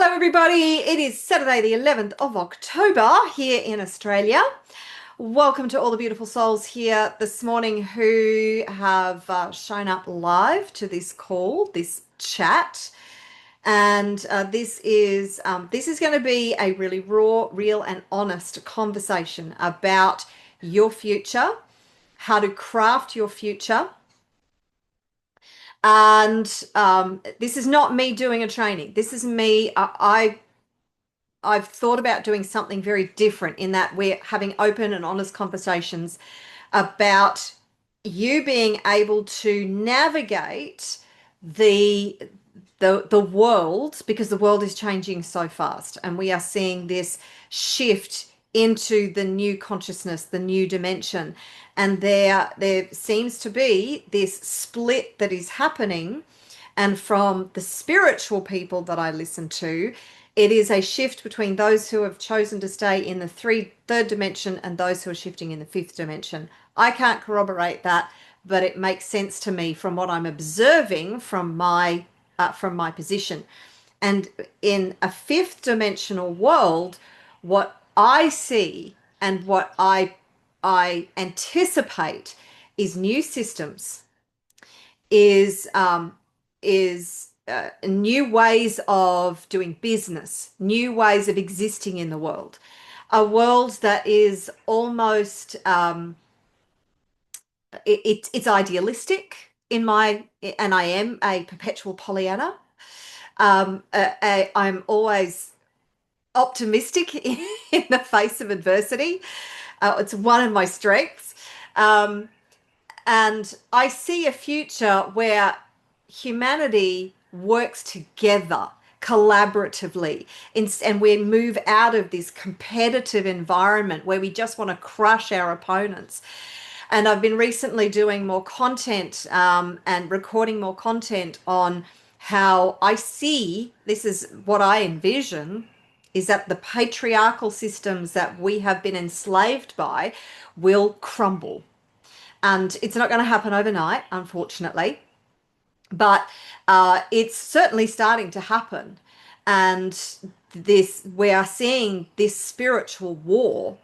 Hello everybody, it is Saturday the 11th of October here in Australia. Welcome to all the beautiful souls here this morning who have shown up live to this call, this chat. And this is going to be a really raw, real and honest conversation about your future, how to craft your future. And this is not me doing a training. This is me. I've thought about doing something very different in that we're having open and honest conversations about you being able to navigate the the world, because the world is changing so fast and we are seeing this shift into the new consciousness, the new dimension. And there seems to be this split that is happening. And from the spiritual people that I listen to, it is a shift between those who have chosen to stay in the third dimension and those who are shifting in the fifth dimension. I can't corroborate that, but it makes sense to me from what I'm observing from my position. And in a fifth dimensional world, what I see and what I anticipate is new systems, is new ways of doing business, new ways of existing in the world, a world that is almost it's idealistic in my, and I am a perpetual Pollyanna. I'm always optimistic in the face of adversity. It's one of my strengths. And I see a future where humanity works together collaboratively, and we move out of this competitive environment where we just want to crush our opponents. And I've been recently doing more content and recording more content on how I see, this is what I envision, is that the patriarchal systems that we have been enslaved by will crumble. And it's not going to happen overnight, unfortunately, but it's certainly starting to happen. And we are seeing this spiritual war.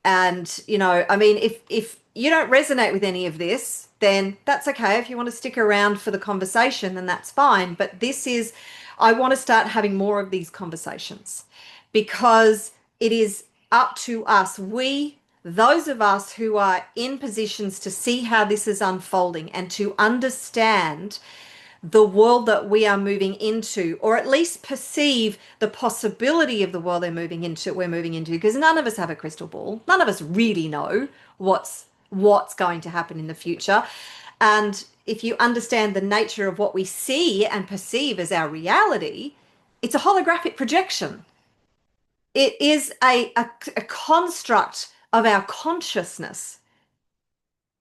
And, I mean, if you don't resonate with any of this, then that's okay. If you want to stick around for the conversation, then that's fine. But I want to start having more of these conversations, because it is up to us. Those of us who are in positions to see how this is unfolding and to understand the world that we are moving into, or at least perceive the possibility of the world we're moving into, because none of us have a crystal ball. None of us really know what's going to happen in the future. And if you understand the nature of what we see and perceive as our reality, it's a holographic projection. It is a construct of our consciousness.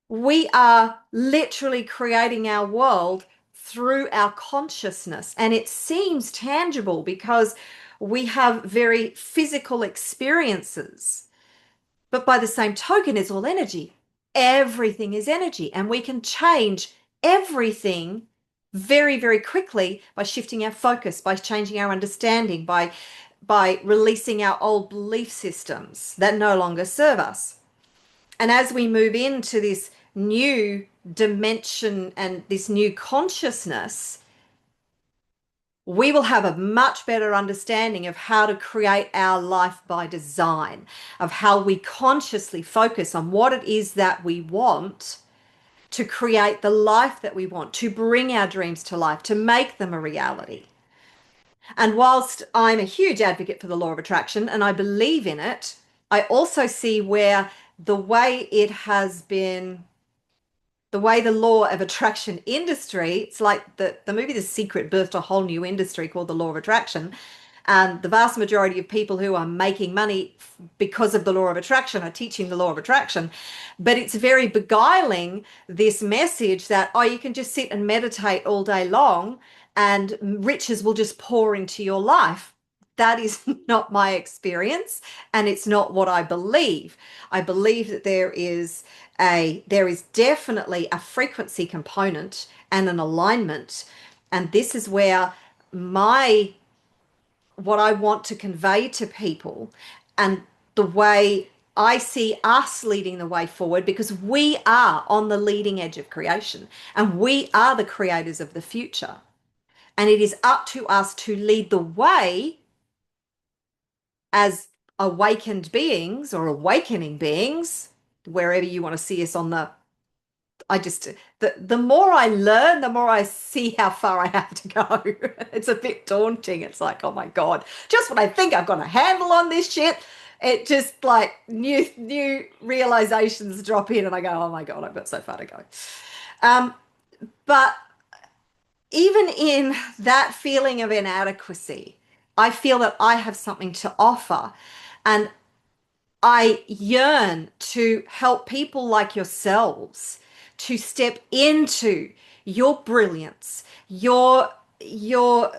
We are literally creating our world through our consciousness, and it seems tangible because we have very physical experiences. But by the same token, it's all energy. Everything is energy, and we can change everything very, very quickly by shifting our focus, by changing our understanding, by releasing our old belief systems that no longer serve us. And as we move into this new dimension and this new consciousness, we will have a much better understanding of how to create our life by design, of how we consciously focus on what it is that we want to create the life that we want, to bring our dreams to life, to make them a reality. And whilst I'm a huge advocate for the law of attraction and I believe in it, I also see where the way the law of attraction industry, it's like the movie The Secret birthed a whole new industry called the law of attraction. And the vast majority of people who are making money because of the law of attraction are teaching the law of attraction. But it's very beguiling, this message that, oh, you can just sit and meditate all day long and riches will just pour into your life. That is not my experience, and it's not what I believe. I believe that there is definitely a frequency component and an alignment. And this is where my what I want to convey to people, and the way I see us leading the way forward, because we are on the leading edge of creation and we are the creators of the future. And it is up to us to lead the way as awakened beings or awakening beings, wherever you want to see us on the I just the more I learn, the more I see how far I have to go. It's a bit daunting. It's like, oh my God, just when I think I've got a handle on this shit, it just like new realizations drop in and I go, oh my God, I've got so far to go. Um, but even in that feeling of inadequacy, I feel that I have something to offer. And I yearn to help people like yourselves to step into your brilliance, your your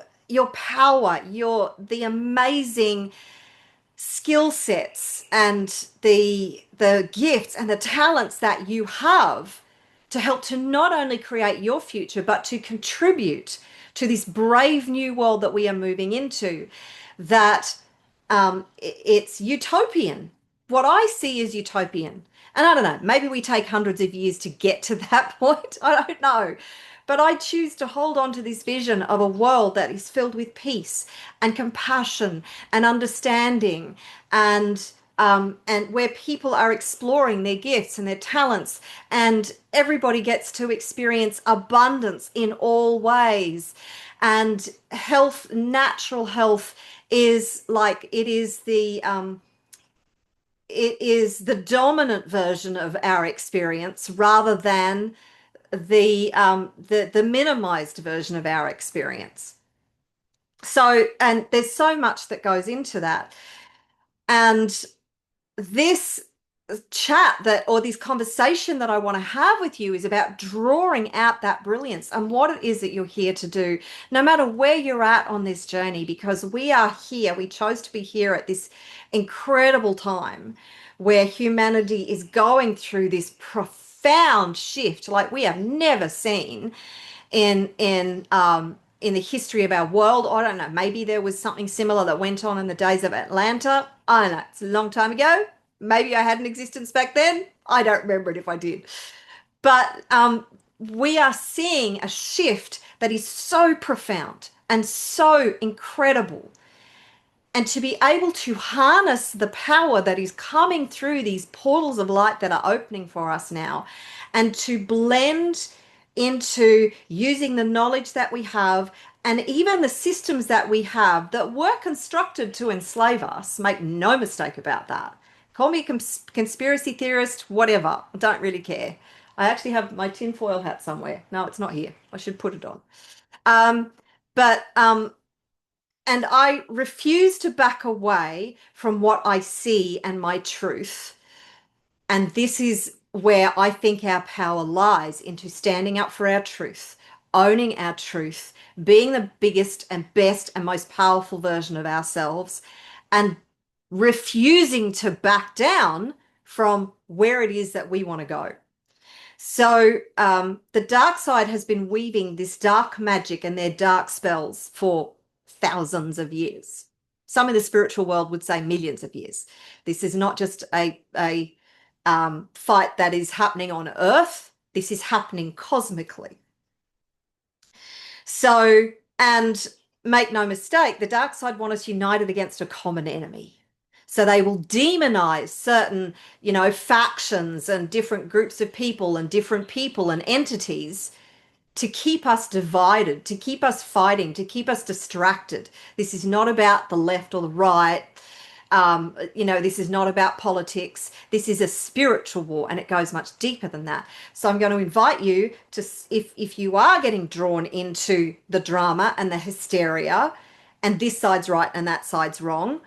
power, your the amazing skill sets and the gifts and the talents that you have to help to not only create your future but to contribute to this brave new world that we are moving into, that it's utopian. What I see is utopian. And I don't know, maybe we take hundreds of years to get to that point. I don't know. But I choose to hold on to this vision of a world that is filled with peace and compassion and understanding, and where people are exploring their gifts and their talents, and everybody gets to experience abundance in all ways. And health, natural health, is like it is the dominant version of our experience rather than the minimized version of our experience. So, and there's so much that goes into that. And this chat that, or this conversation that I want to have with you, is about drawing out that brilliance and what it is that you're here to do, no matter where you're at on this journey, because we are here. We chose to be here at this incredible time where humanity is going through this profound shift like we have never seen in the history of our world. I don't know, maybe there was something similar that went on in the days of Atlanta. I don't know, it's a long time ago. Maybe I had an existence back then. I don't remember it if I did. But we are seeing a shift that is so profound and so incredible, and to be able to harness the power that is coming through these portals of light that are opening for us now, and to blend into using the knowledge that we have and even the systems that we have that were constructed to enslave us. Make no mistake about that. Call me a conspiracy theorist, whatever. I don't really care. I actually have my tinfoil hat somewhere. No, it's not here. I should put it on. Um, but and I refuse to back away from what I see and my truth. And this is where I think our power lies, into standing up for our truth, owning our truth, being the biggest and best and most powerful version of ourselves, and refusing to back down from where it is that we want to go. So the dark side has been weaving this dark magic and their dark spells for thousands of years. Some in the spiritual world would say millions of years. This is not just a fight that is happening on Earth. This is happening cosmically. So, and make no mistake, the dark side want us united against a common enemy. So they will demonize certain, factions and different groups of people and different people and entities to keep us divided, to keep us fighting, to keep us distracted. This is not about the left or the right. This is not about politics. This is a spiritual war, and it goes much deeper than that. So I'm going to invite you to, if you are getting drawn into the drama and the hysteria, and this side's right and that side's wrong,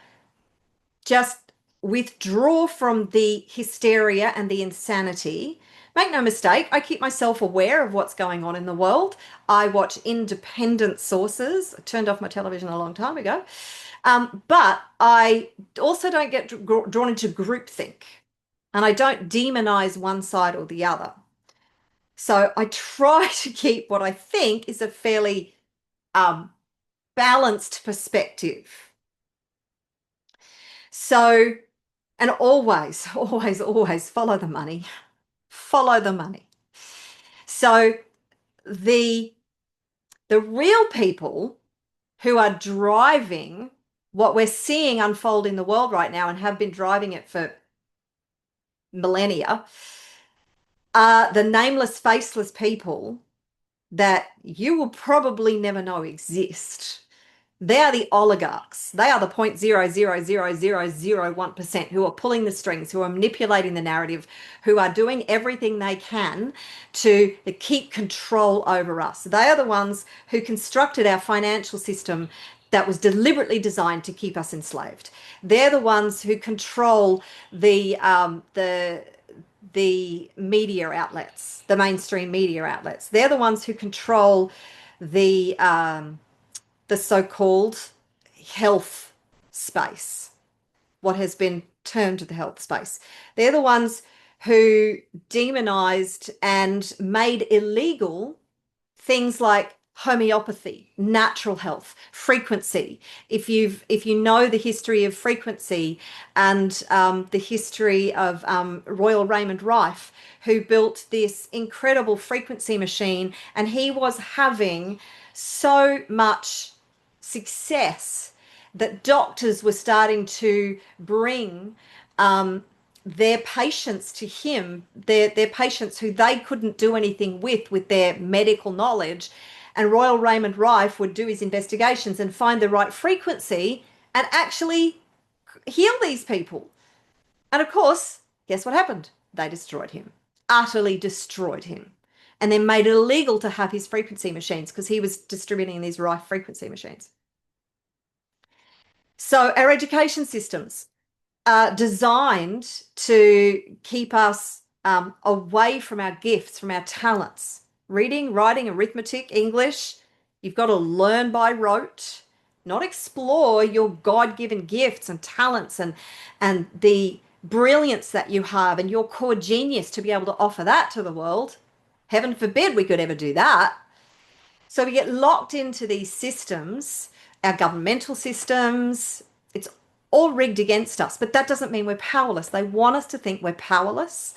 just withdraw from the hysteria and the insanity. Make no mistake, I keep myself aware of what's going on in the world. I watch independent sources. I turned off my television a long time ago. But I also don't get drawn into groupthink, and I don't demonize one side or the other. So I try to keep what I think is a fairly balanced perspective. So, and always, always, always follow the money. Follow the money. So the the real people who are driving what we're seeing unfold in the world right now and have been driving it for millennia are the nameless, faceless people that you will probably never know exist. They are the oligarchs. They are the 0.0000001% who are pulling the strings, who are manipulating the narrative, who are doing everything they can to keep control over us. They are the ones who constructed our financial system that was deliberately designed to keep us enslaved. They're the ones who control the media outlets, the mainstream media outlets. They're the ones who control the so-called health space, what has been termed the health space. They're the ones who demonized and made illegal things like homeopathy, natural health, frequency. If you know the history of frequency and the history of Royal Raymond Rife, who built this incredible frequency machine, and he was having so much success that doctors were starting to bring their patients to him, their patients who they couldn't do anything with their medical knowledge. And Royal Raymond Rife would do his investigations and find the right frequency and actually heal these people. And of course, guess what happened? They destroyed him, utterly destroyed him, and then made it illegal to have his frequency machines because he was distributing these Rife frequency machines. So our education systems are designed to keep us away from our gifts, from our talents. Reading, writing, arithmetic, English, you've got to learn by rote, not explore your God-given gifts and talents and the brilliance that you have and your core genius to be able to offer that to the world. Heaven forbid we could ever do that. So we get locked into these systems, our governmental systems. It's all rigged against us, but that doesn't mean we're powerless. They want us to think we're powerless,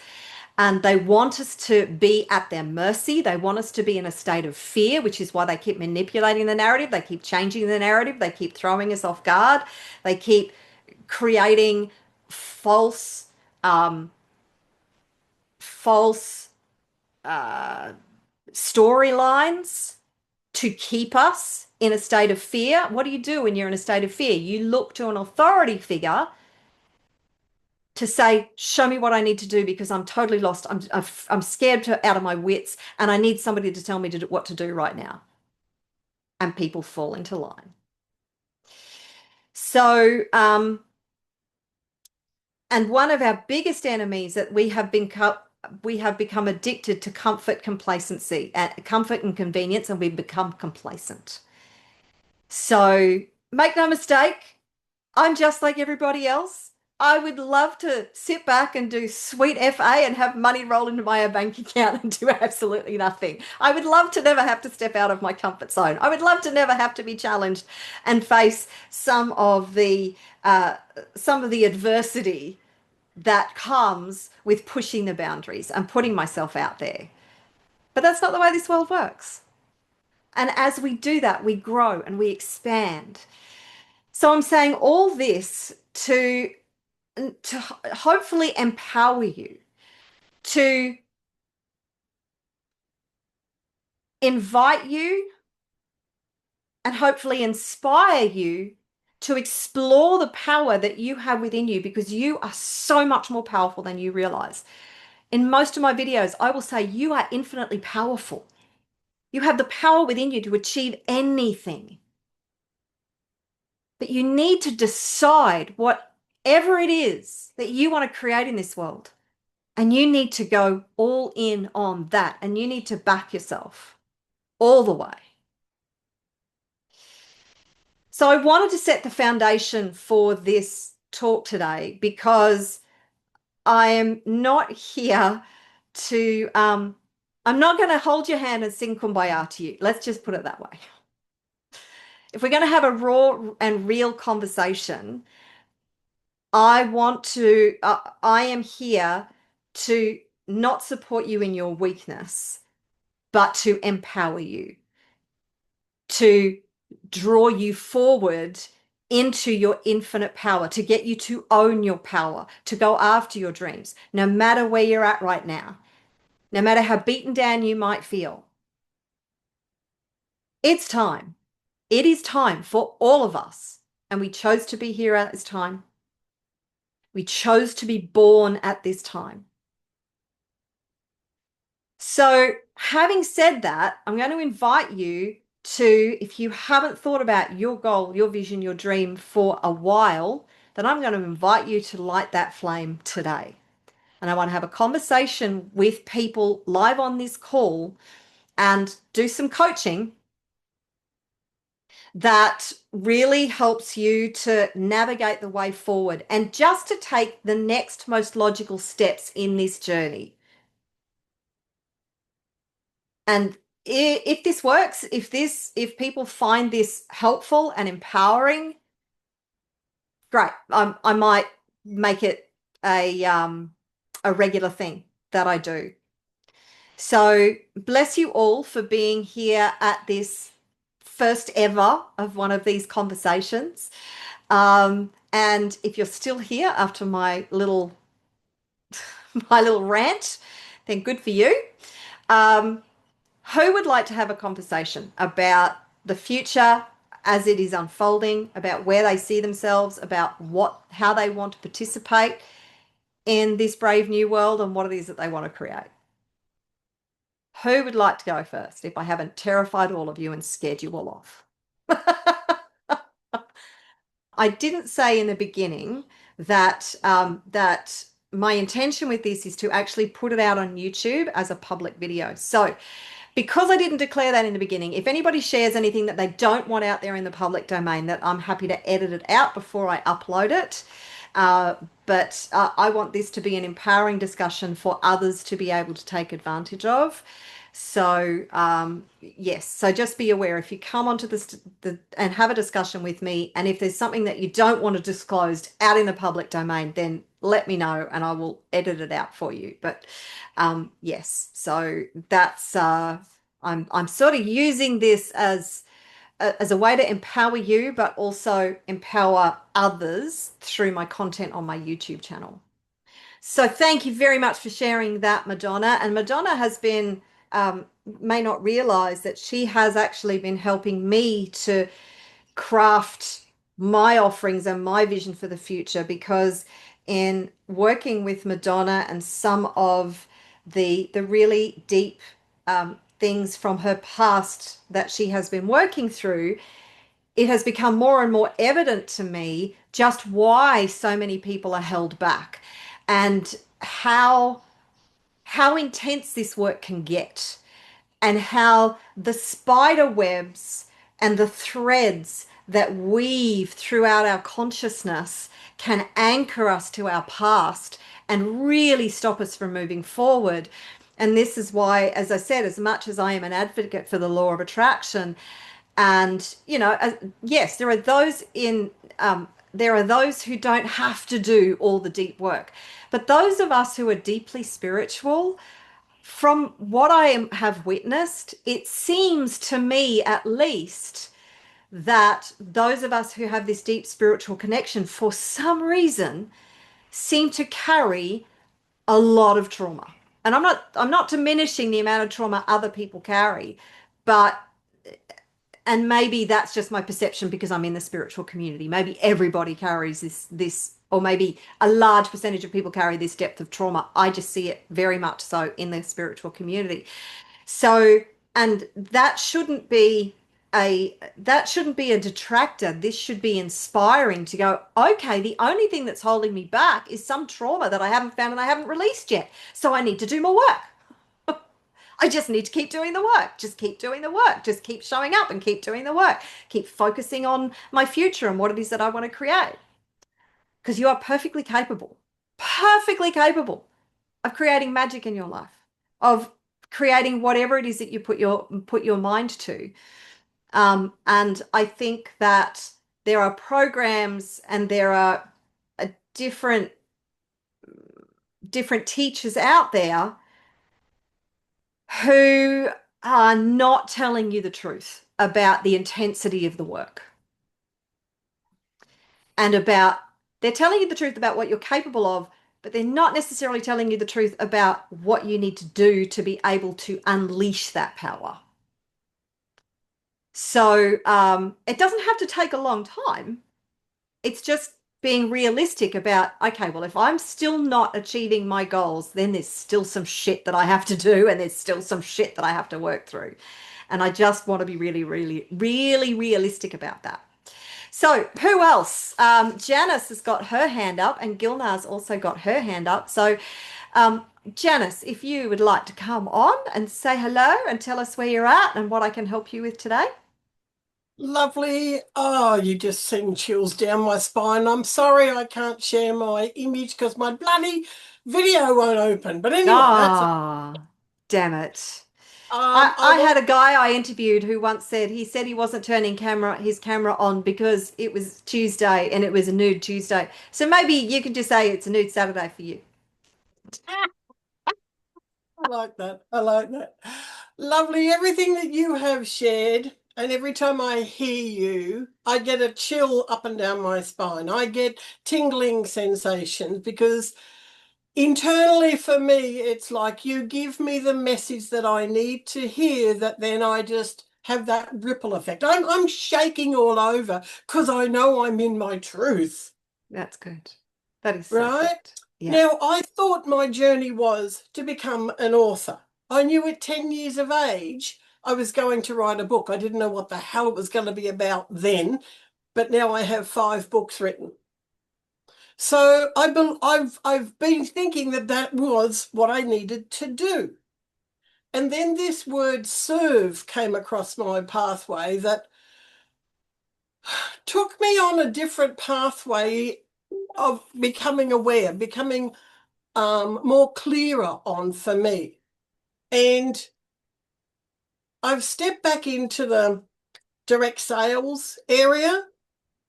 and they want us to be at their mercy. They want us to be in a state of fear, which is why they keep manipulating the narrative. They keep changing the narrative. They keep throwing us off guard. They keep creating false storylines to keep us in a state of fear. What do you do when you're in a state of fear? You look to an authority figure to say, show me what I need to do because I'm totally lost. I'm scared out of my wits and I need somebody to tell me what to do right now. And people fall into line. So, and one of our biggest enemies that we have become addicted to comfort, complacency, and comfort and convenience, and we've become complacent. So make no mistake, I'm just like everybody else. I would love to sit back and do sweet FA and have money roll into my bank account and do absolutely nothing. I would love to never have to step out of my comfort zone. I would love to never have to be challenged and face some of the adversity that comes with pushing the boundaries and putting myself out there. But that's not the way this world works. And as we do that, we grow and we expand. So I'm saying all this to hopefully empower you, to invite you and hopefully inspire you to explore the power that you have within you, because you are so much more powerful than you realize. In most of my videos, I will say you are infinitely powerful. You have the power within you to achieve anything. But you need to decide whatever it is that you want to create in this world. And you need to go all in on that. And you need to back yourself all the way. So I wanted to set the foundation for this talk today because I am not here to, I'm not going to hold your hand and sing Kumbaya to you. Let's just put it that way. If we're going to have a raw and real conversation, I am here to not support you in your weakness, but to empower you, to draw you forward into your infinite power, to get you to own your power, to go after your dreams, no matter where you're at right now, no matter how beaten down you might feel. It's time. It is time for all of us. And we chose to be here at this time. We chose to be born at this time. So, having said that, I'm going to invite you to, if you haven't thought about your goal, your vision, your dream for a while, then I'm going to invite you to light that flame today. And I want to have a conversation with people live on this call and do some coaching that really helps you to navigate the way forward and just to take the next most logical steps in this journey. And if this works, if people find this helpful and empowering, great. I might make it a regular thing that I do. So bless you all for being here at this first ever of one of these conversations. And if you're still here after my little my little rant, then good for you. Um, who would like to have a conversation about the future as it is unfolding, about where they see themselves, about how they want to participate in this brave new world and what it is that they want to create? Who would like to go first if I haven't terrified all of you and scared you all off? I didn't say in the beginning that my intention with this is to actually put it out on YouTube as a public video. So because I didn't declare that in the beginning, if anybody shares anything that they don't want out there in the public domain, that I'm happy to edit it out before I upload it. Uh, but I want this to be an empowering discussion for others to be able to take advantage of. So yes, so just be aware if you come onto this and have a discussion with me, and if there's something that you don't want to disclose out in the public domain, then let me know and I will edit it out for you. But yes, so that's I'm sort of using this as a way to empower you, but also empower others through my content on my YouTube channel. So thank you very much for sharing that, Madonna. And Madonna has been, may not realize that she has actually been helping me to craft my offerings and my vision for the future, because in working with Madonna and some of the really deep things from her past that she has been working through, it has become more and more evident to me just why so many people are held back and how intense this work can get, and how the spider webs and the threads that weave throughout our consciousness can anchor us to our past and really stop us from moving forward. And this is why, as I said, as much as I am an advocate for the law of attraction, and yes, there are those who don't have to do all the deep work, but those of us who are deeply spiritual, from what have witnessed, it seems to me at least that those of us who have this deep spiritual connection, for some reason, seem to carry a lot of trauma. And I'm not diminishing the amount of trauma other people carry, but and maybe that's just my perception because I'm in the spiritual community. Maybe everybody carries this, or maybe a large percentage of people carry this depth of trauma. I just see it very much so in the spiritual community. So, and that shouldn't be a detractor. This should be inspiring to go, okay, the only thing that's holding me back is some trauma that I haven't found and I haven't released yet. So I need to do more work. I just need to keep doing the work. Just keep doing the work. Just keep showing up and keep doing the work. Keep focusing on my future and what it is that I want to create. Because you are perfectly capable of creating magic in your life, of creating whatever it is that you put your mind to. And I think that there are programs and there are different different teachers out there who are not telling you the truth about the intensity of the work and about they're telling you the truth about what you're capable of, but they're not necessarily telling you the truth about what you need to do to be able to unleash that power. So it doesn't have to take a long time. It's just being realistic about, okay, well, if I'm still not achieving my goals, then there's still some shit that I have to do, and there's still some shit that I have to work through. And I just want to be really, really, really realistic about that. So, who else? Janice has got her hand up, and Gilnar's also got her hand up. So, Janice, if you would like to come on and say hello and tell us where you're at and what I can help you with today. Lovely. Oh, you just send chills down my spine. I'm sorry I can't share my image because my bloody video won't open. But anyway, that's Ah, damn it. I I want had a guy I interviewed who once said he wasn't turning his camera on because it was Tuesday and it was a nude Tuesday. So maybe you could just say it's a nude Saturday for you. I like that. I like that. Lovely. Everything that you have shared, and every time I hear you, I get a chill up and down my spine. I get tingling sensations because internally for me, it's like you give me the message that I need to hear, that then I just have that ripple effect. I'm shaking all over because I know I'm in my truth, That's good. That is so right? good. Yeah. Now, I thought my journey was to become an author. I knew at 10 years of age I was going to write a book. I didn't know what the hell it was going to be about then, but now I have 5 books written. So I've been thinking that that was what I needed to do. And then this word serve came across my pathway that took me on a different pathway of becoming aware, becoming more clearer on for me. And I've stepped back into the direct sales area,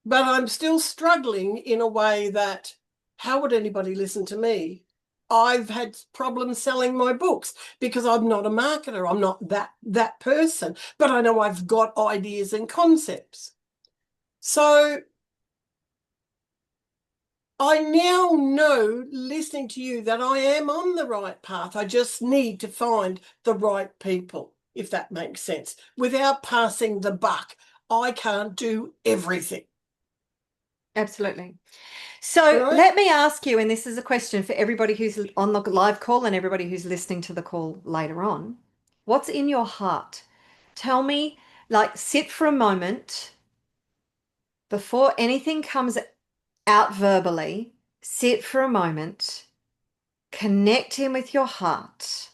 but I'm still struggling in a way that how would anybody listen to me? I've had problems selling my books because I'm not a marketer. I'm not that person, but I know I've got ideas and concepts. So I now know, listening to you, that I am on the right path. I just need to find the right people, if that makes sense, without passing the buck. I can't do everything, Absolutely. So right? let me ask you, and this is a question for everybody who's on the live call and everybody who's listening to the call later on. What's in your heart? Tell me, like, sit for a moment before anything comes out verbally. Sit for a moment, connect in with your heart.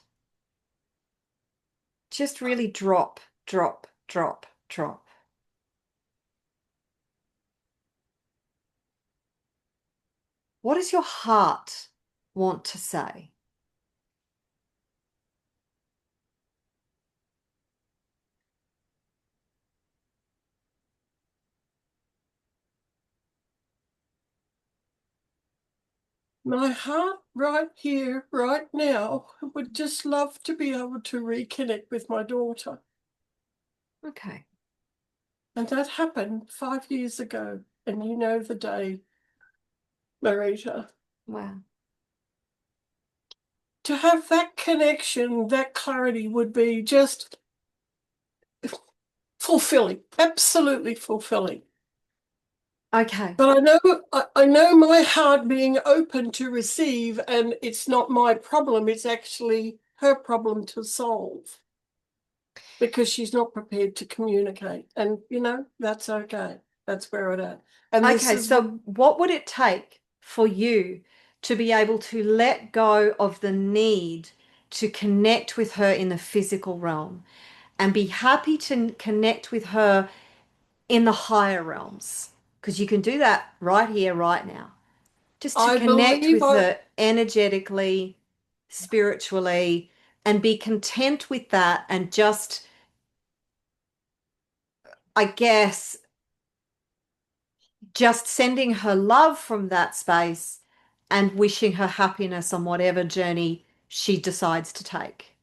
Just really drop, drop, drop, drop. What does your heart want to say? My heart right here, right now, would just love to be able to reconnect with my daughter. Okay. And that happened 5 years ago. And you know the day, Marita. Wow. To have that connection, that clarity would be just fulfilling, absolutely fulfilling. Okay. But I know my heart being open to receive, and it's not my problem, it's actually her problem to solve because she's not prepared to communicate. And that's okay. That's where it at. And this Okay, is what so what would it take for you to be able to let go of the need to connect with her in the physical realm and be happy to connect with her in the higher realms? Because you can do that right here, right now. Just to I connect believe with I her energetically, spiritually, and be content with that and just, I guess, just sending her love from that space and wishing her happiness on whatever journey she decides to take.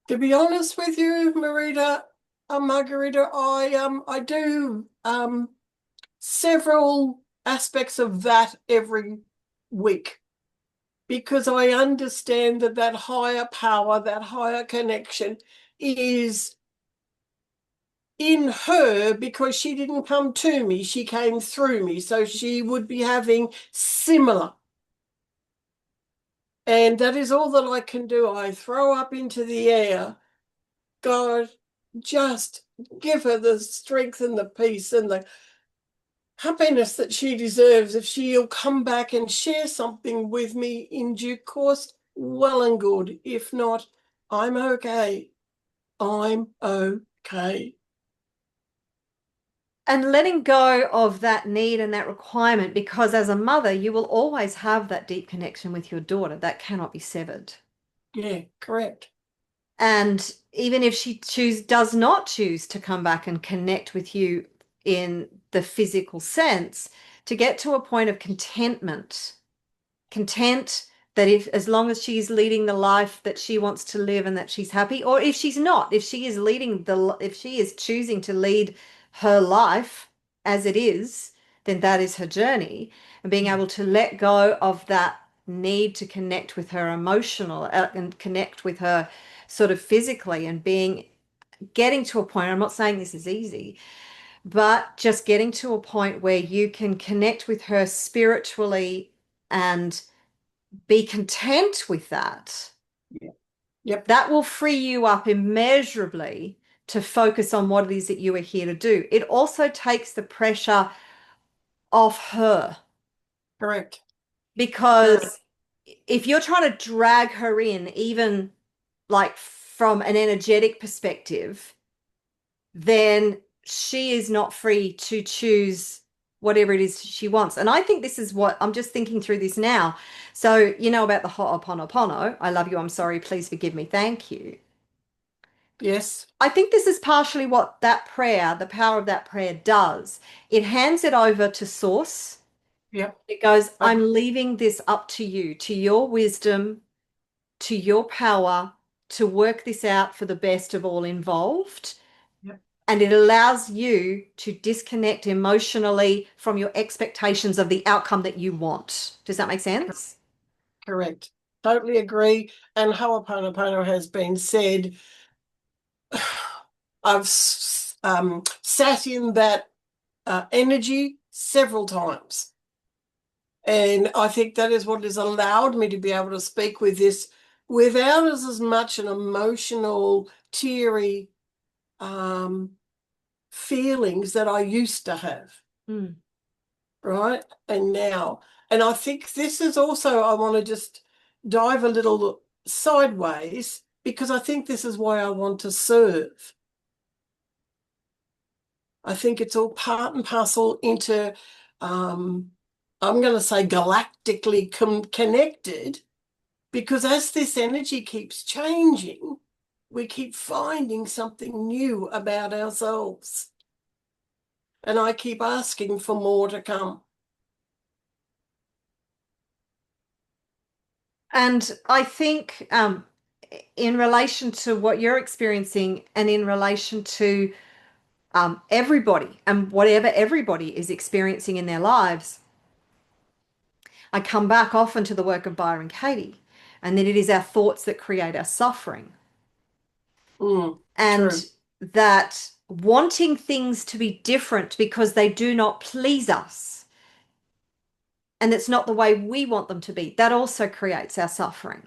To be honest with you, Margarita, I do several aspects of that every week because I understand that that higher power, that higher connection is in her because she didn't come to me, she came through me. So she would be having similar. And that is all that I can do. I throw up into the air, God, just give her the strength and the peace and the happiness that she deserves. If she'll come back and share something with me in due course, well and good. If not, I'm okay. I'm okay. And letting go of that need and that requirement, because as a mother, you will always have that deep connection with your daughter that cannot be severed. Yeah, correct. And even if does not choose to come back and connect with you in the physical sense, to get to a point of contentment, content that if as long as she's leading the life that she wants to live and that she's happy, or if she's not, if she is choosing to lead her life as it is, then that is her journey. And being able to let go of that need to connect with her emotional and connect with her sort of physically, and getting to a point, I'm not saying this is easy, but just getting to a point where you can connect with her spiritually and be content with that. Yeah. Yep, That will free you up immeasurably to focus on what it is that you are here to do. It also takes the pressure off her, correct. Correct. because if you're trying to drag her in, even like from an energetic perspective, then she is not free to choose whatever it is she wants. And I think this is what I'm just thinking through this now. So, you know about the Ho'oponopono, I love you, I'm sorry, please forgive me, thank you. Yes. I think this is partially what that prayer, the power of that prayer does. It hands it over to Source. Yep. It goes, I, I'm leaving this up to you, to your wisdom, to your power to work this out for the best of all involved. yep. And it allows you to disconnect emotionally from your expectations of the outcome that you want. Does that make sense? Correct. Totally agree. And Ho'oponopono has been said. I've sat in that energy several times. And I think that is what has allowed me to be able to speak with this without as much an emotional, teary feelings that I used to have, Mm. right? And now. And I think this is also, I want to just dive a little sideways because I think this is why I want to serve. I think it's all part and parcel into, I'm going to say galactically connected, because as this energy keeps changing, we keep finding something new about ourselves. And I keep asking for more to come. And I think in relation to what you're experiencing and in relation to everybody and whatever everybody is experiencing in their lives, I come back often to the work of Byron Katie, and that it is our thoughts that create our suffering. And True. that wanting things to be different because they do not please us, and it's not the way we want them to be, that also creates our suffering.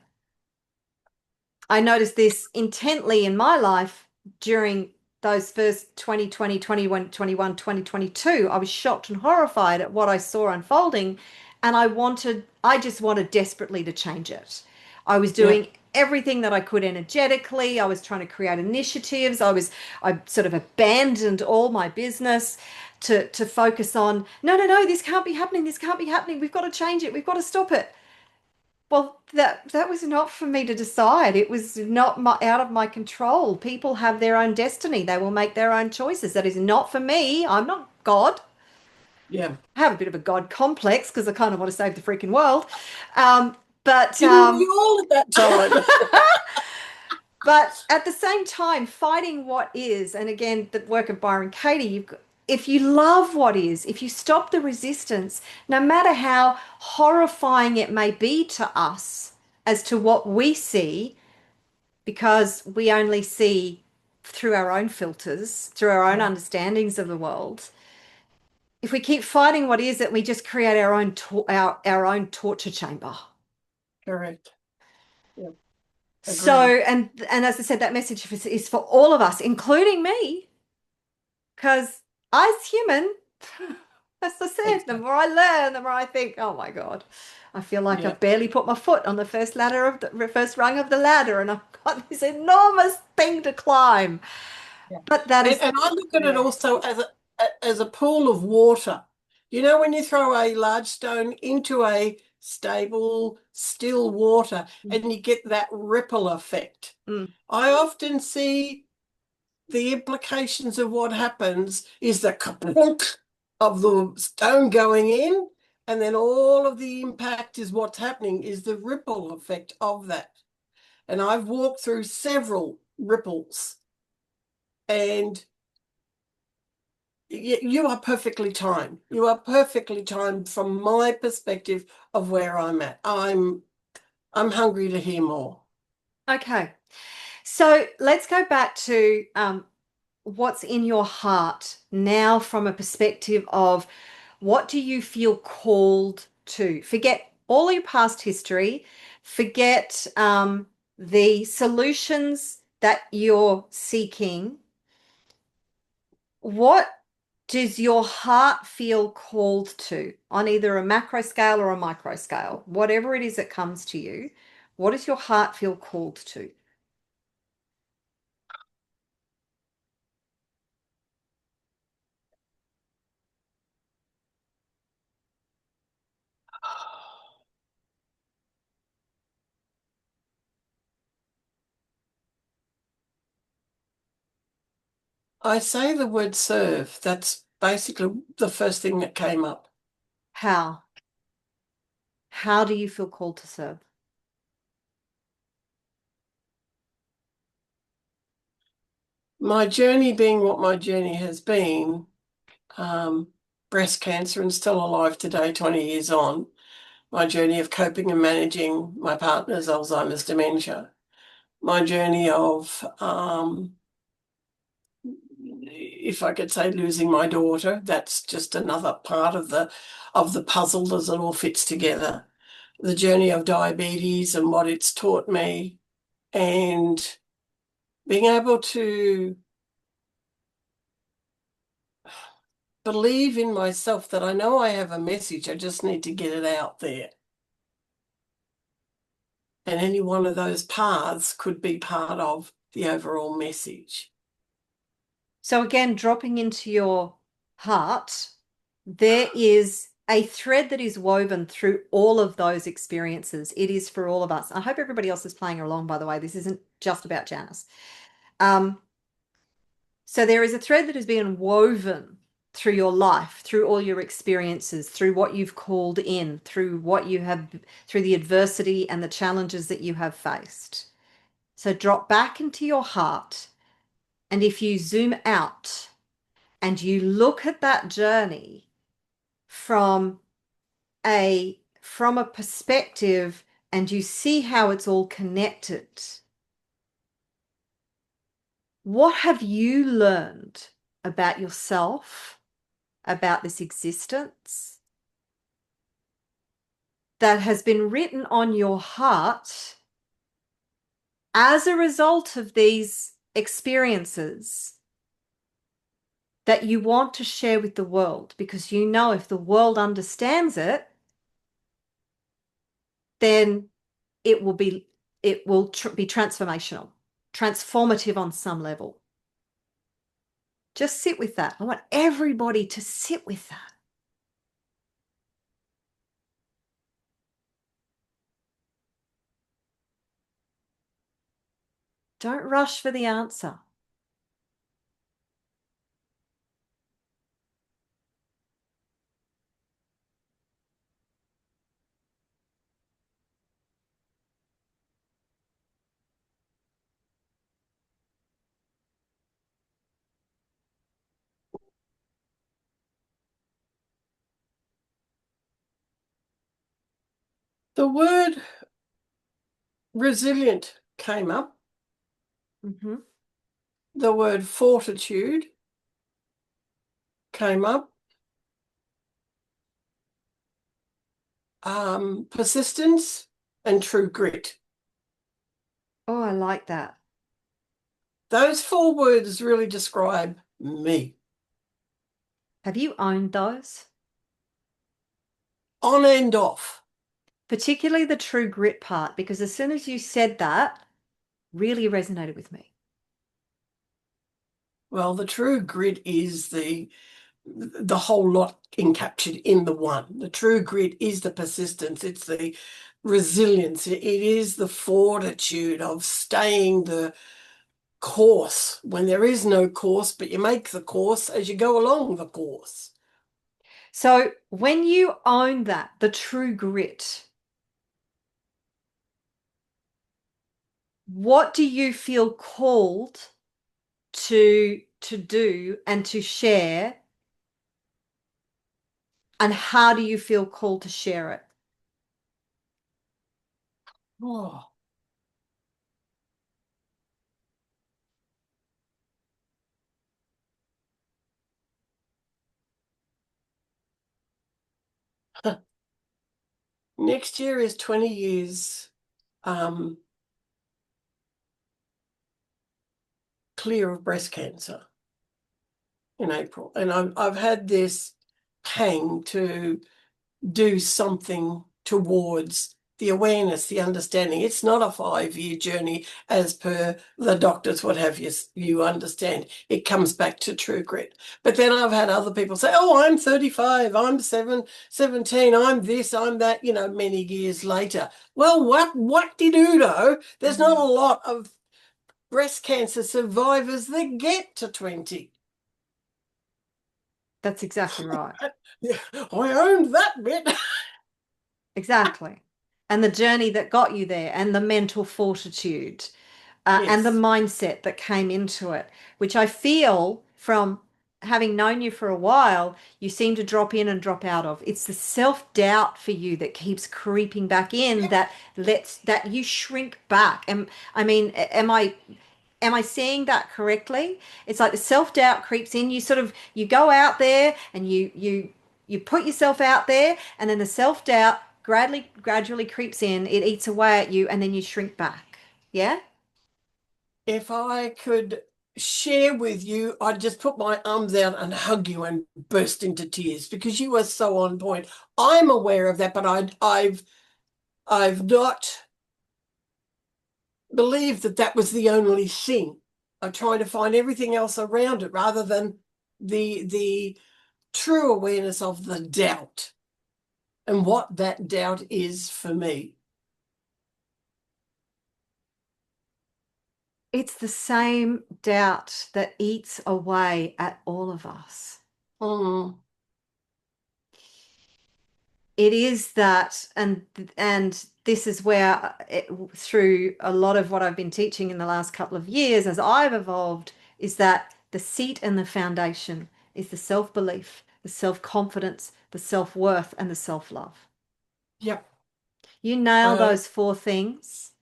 I noticed this intently in my life during those first 2020, 21, 2022. I was shocked and horrified at what I saw unfolding, and I just wanted desperately to change it. I was Yeah. doing everything that I could energetically. I was trying to create initiatives. I sort of abandoned all my business to focus on, no, no, no, this can't be happening. This can't be happening. We've got to change it. We've got to stop it. Well, that was not for me to decide. It was not out of my control. People have their own destiny. They will make their own choices. That is not for me. I'm not God. Yeah. I have a bit of a God complex because I kind of want to save the freaking world. Um, but Didn't we all at that time? but at the same time, fighting what is, and again, the work of Byron Katie, if you love what is, if you stop the resistance, no matter how horrifying it may be to us as to what we see, because we only see through our own filters, through our own Yeah, understandings of the world. If we keep fighting what is it, we just create our own torture chamber. correct. Yeah, So, agreed. and as I said, that message is for all of us, including me, because as human, as I said, the Exactly. more I learn, the more I think, oh my God, I feel like Yeah, I've barely put my foot on the first rung of the ladder, and I've got this enormous thing to climb. yeah. But that is, And I look at it yeah. also as a pool of water. You know, when you throw a large stone into a stable, still water Mm, and you get that ripple effect. mm. I often see the implications of what happens is the kaplunk of the stone going in, and then all of the impact is what's happening is the ripple effect of that. And I've walked through several ripples, and you are perfectly timed. You are perfectly timed from my perspective of where I'm at. I'm hungry to hear more. Okay. So let's go back to what's in your heart now from a perspective of what do you feel called to? Forget all your past history, forget the solutions that you're seeking. What does your heart feel called to on either a macro scale or a micro scale? Whatever it is that comes to you, what does your heart feel called to? I say the word serve. That's basically the first thing that came up. How? How do you feel called to serve? My journey being what my journey has been, um, breast cancer and still alive today, 20 years on, my journey of coping and managing my partner's Alzheimer's dementia, my journey of, if I could say, losing my daughter. That's just another part of the puzzle as it all fits together. The journey of diabetes and what it's taught me, and being able to believe in myself that I know I have a message, I just need to get it out there. And any one of those paths could be part of the overall message. So, again, dropping into your heart, there is a thread that is woven through all of those experiences. It is for all of us. I hope everybody else is playing along, by the way. This isn't just about Janice. Um, so, there is a thread that is being woven through your life, through all your experiences, through what you've called in, through what you have, through the adversity and the challenges that you have faced. So, drop back into your heart. And if you zoom out, and you look at that journey from a perspective and you see how it's all connected, what have you learned about yourself, about this existence, that has been written on your heart as a result of these experiences that you want to share with the world? Because you know if the world understands it, then it will be be transformational, transformative on some level. Just sit with that. I want everybody to sit with that. Don't rush for the answer. The word resilient came up, Hmm. the word fortitude came up, persistence and true grit. Oh, I like that. Those four words really describe me. Have you owned those? On and off. Particularly the true grit part, because as soon as you said that, really resonated with me. Well, the true grit is the whole lot encaptured in the one. The true grit is the persistence. It's the resilience. It is the fortitude of staying the course when there is no course, but you make the course as you go along the course. So when you own that, the true grit, what do you feel called to do and to share, and how do you feel called to share it? Oh, next year is 20 years um, clear of breast cancer in April. And I've had this pang to do something towards the awareness, the understanding. It's not a 5-year journey as per the doctors would have you understand. It comes back to true grit. But then I've had other people say, oh, I'm 35, I'm 17, I'm this, I'm that, many years later. Well, what do you do though? There's not a lot of breast cancer survivors that get to 20. That's exactly right. Yeah, I owned that bit. Exactly. And the journey that got you there, and the mental fortitude, and the Yes. mindset that came into it, which I feel from having known you for a while, you seem to drop in and drop out of. It's the self-doubt for you that keeps creeping back in, that lets that you shrink back. And I mean, am I seeing that correctly? It's like the self-doubt creeps in. You go out there and you put yourself out there, and then the self-doubt gradually creeps in. It eats away at you, and then you shrink back. Yeah? If I could share with you, I'd just put my arms out and hug you and burst into tears because you are so on point. I'm aware of that, but I've not believed that that was the only thing. I try to find everything else around it rather than the true awareness of the doubt and what that doubt is for me. It's the same doubt that eats away at all of us. Mm, It is that, and this is where through a lot of what I've been teaching in the last couple of years as I've evolved, is that the seat and the foundation is the self-belief, the self-confidence, the self-worth, and the self-love. yep. You nail Uh, those four things,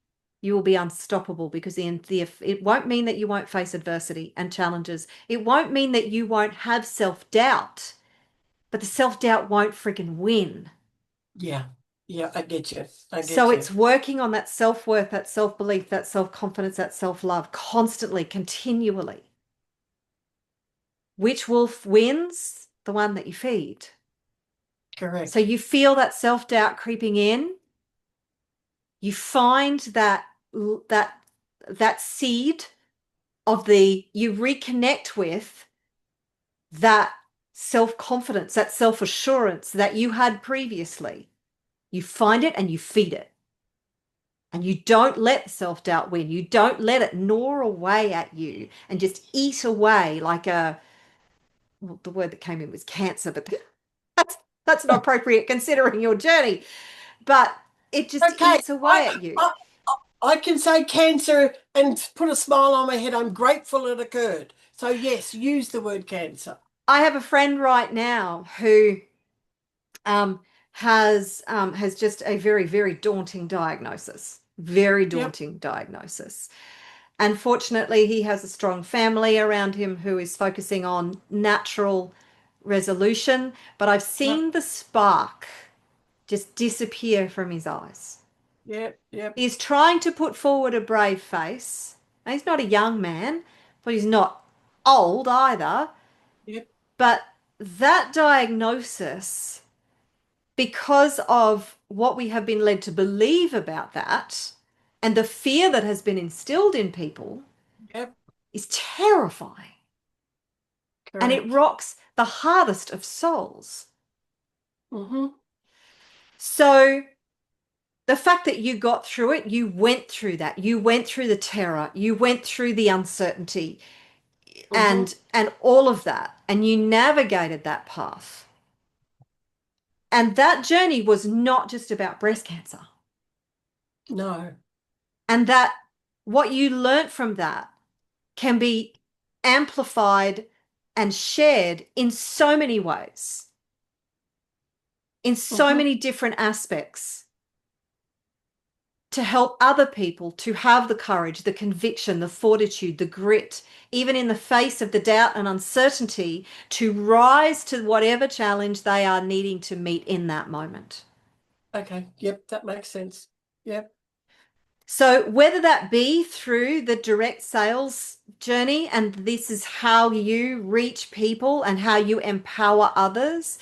you will be unstoppable, because it won't mean that you won't face adversity and challenges. It won't mean that you won't have self-doubt, but the self-doubt won't freaking win. yeah. Yeah, I get you. I So get you. it's working on that self-worth, that self-belief, that self-confidence, that self-love constantly, continually. Which wolf wins? The one that you feed. So Correct. you feel that self-doubt creeping in. You find that that seed of you reconnect with that self-confidence, that self-assurance that you had previously. You find it and you feed it. And you don't let the self-doubt win. You don't let it gnaw away at you and just eat away like well, the word that came in was cancer, but that's that's not appropriate considering your journey. But it just Okay, eats away at you. I can say cancer and put a smile on my head. I'm grateful it occurred. So yes, use the word cancer. I have a friend right now who um has just a very, very daunting diagnosis. Very Yep. daunting diagnosis. Unfortunately, he has a strong family around him who is focusing on natural resolution, but I've Yep. seen the spark just disappear from his eyes. Yep. Yep. He's trying to put forward a brave face. And he's not a young man, but he's not old either. Yep. But that diagnosis, because of what we have been led to believe about that and the fear that has been instilled in people, Yep. is terrifying. And it Correct. rocks the hardest of souls. Mm-hmm. So the fact that you got through it, you went through that, you went through the terror, you went through the uncertainty Mm-hmm. and all of that, and you navigated that path. And that journey was not just about breast cancer. No. And that what you learnt from that can be amplified and shared in so many ways, in so Mm-hmm. many different aspects, to help other people to have the courage, the conviction, the fortitude, the grit, even in the face of the doubt and uncertainty, to rise to whatever challenge they are needing to meet in that moment. Okay. Yep. That makes sense. Yep. So, whether that be through the direct sales journey, and this is how you reach people and how you empower others,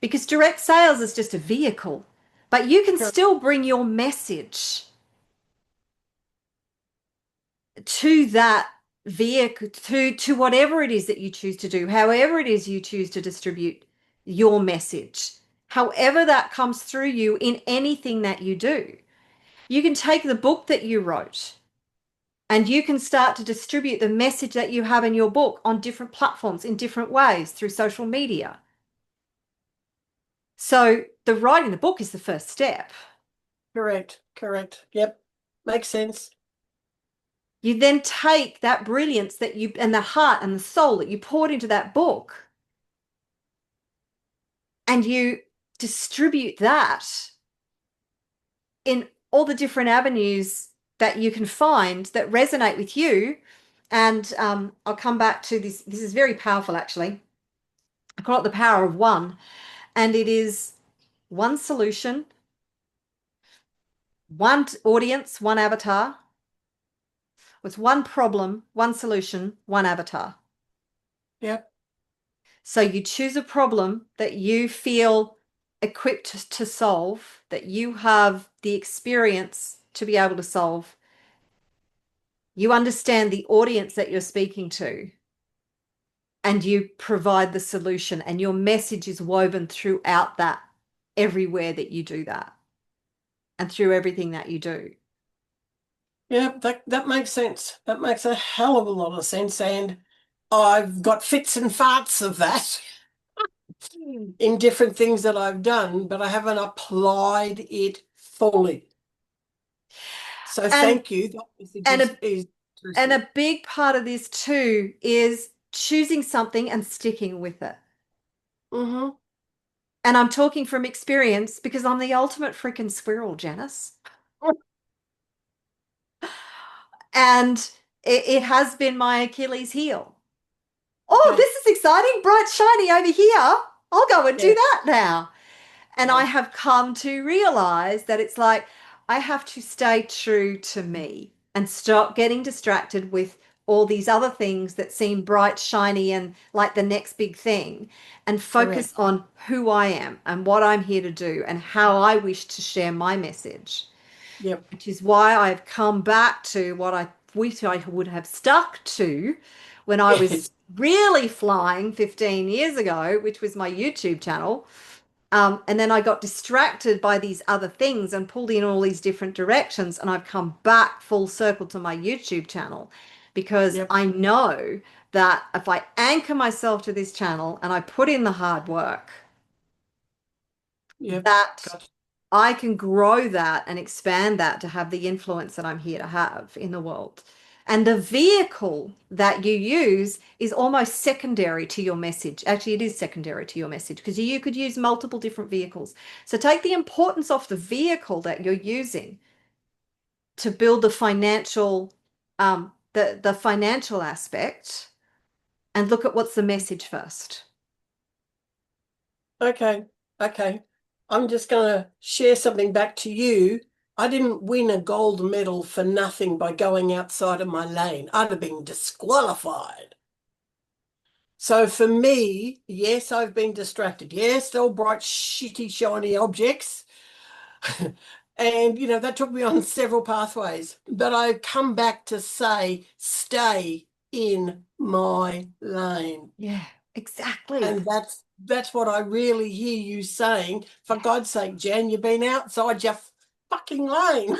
because direct sales is just a vehicle, but you can Correct. still bring your message to that vehicle, to whatever it is that you choose to do, however it is you choose to distribute your message, however that comes through you in anything that you do. You can take the book that you wrote and you can start to distribute the message that you have in your book on different platforms in different ways through social media. So the writing the book is the first step. Correct. Correct. Yep. Makes sense. You then take that brilliance that you and the heart and the soul that you poured into that book and you distribute that in all the different avenues that you can find that resonate with you. And I'll come back to this. This is very powerful, actually. I call it the power of one. And it is one solution, one audience, one avatar, with one problem, one solution, one avatar. Yep. So you choose a problem that you feel equipped to solve, that you have the experience to be able to solve. You understand the audience that you're speaking to, and you provide the solution, and your message is woven throughout that, everywhere that you do that, and through everything that you do. Yep. That makes sense. That makes a hell of a lot of sense. And I've got fits and farts of that in different things that I've done, but I haven't applied it fully. So And thank you. That message and is, a is and interesting. a big part of this too is choosing something and sticking with it. Mm-hmm. And I'm talking from experience because I'm the ultimate freaking squirrel, Janice. And it has been my Achilles heel. Oh, Okay. this is exciting, bright, shiny over here. I'll go and do Yeah. that now. And I Yeah. have come to realize that it's like I have to stay true to me and stop getting distracted with all these other things that seem bright, shiny, and like the next big thing, and focus Correct. on who I am and what I'm here to do and how I wish to share my message, Yep. which is why I've come back to what I wish I would have stuck to when I was Yes. really flying 15 years ago, which was my YouTube channel. And then I got distracted by these other things and pulled in all these different directions. And I've come back full circle to my YouTube channel because Yep. I know that if I anchor myself to this channel and I put in the hard work, Yep. that Got I can grow that and expand that to have the influence that I'm here to have in the world. And the vehicle that you use is almost secondary to your message. Actually, it is secondary to your message because you could use multiple different vehicles. So take the importance off the vehicle that you're using to build the financial aspect and look at what's the message first. Okay, okay. I'm just going to share something back to you. I didn't win a gold medal for nothing by going outside of my lane. I'd have been disqualified. So for me, yes, I've been distracted. Yes, they're all bright, shitty, shiny objects. And, that took me on several pathways. But I've come back to say, stay in my lane. Yeah, exactly. And that's what I really hear you saying. For Yeah. God's sake, Jan, you've been outside your fucking lane.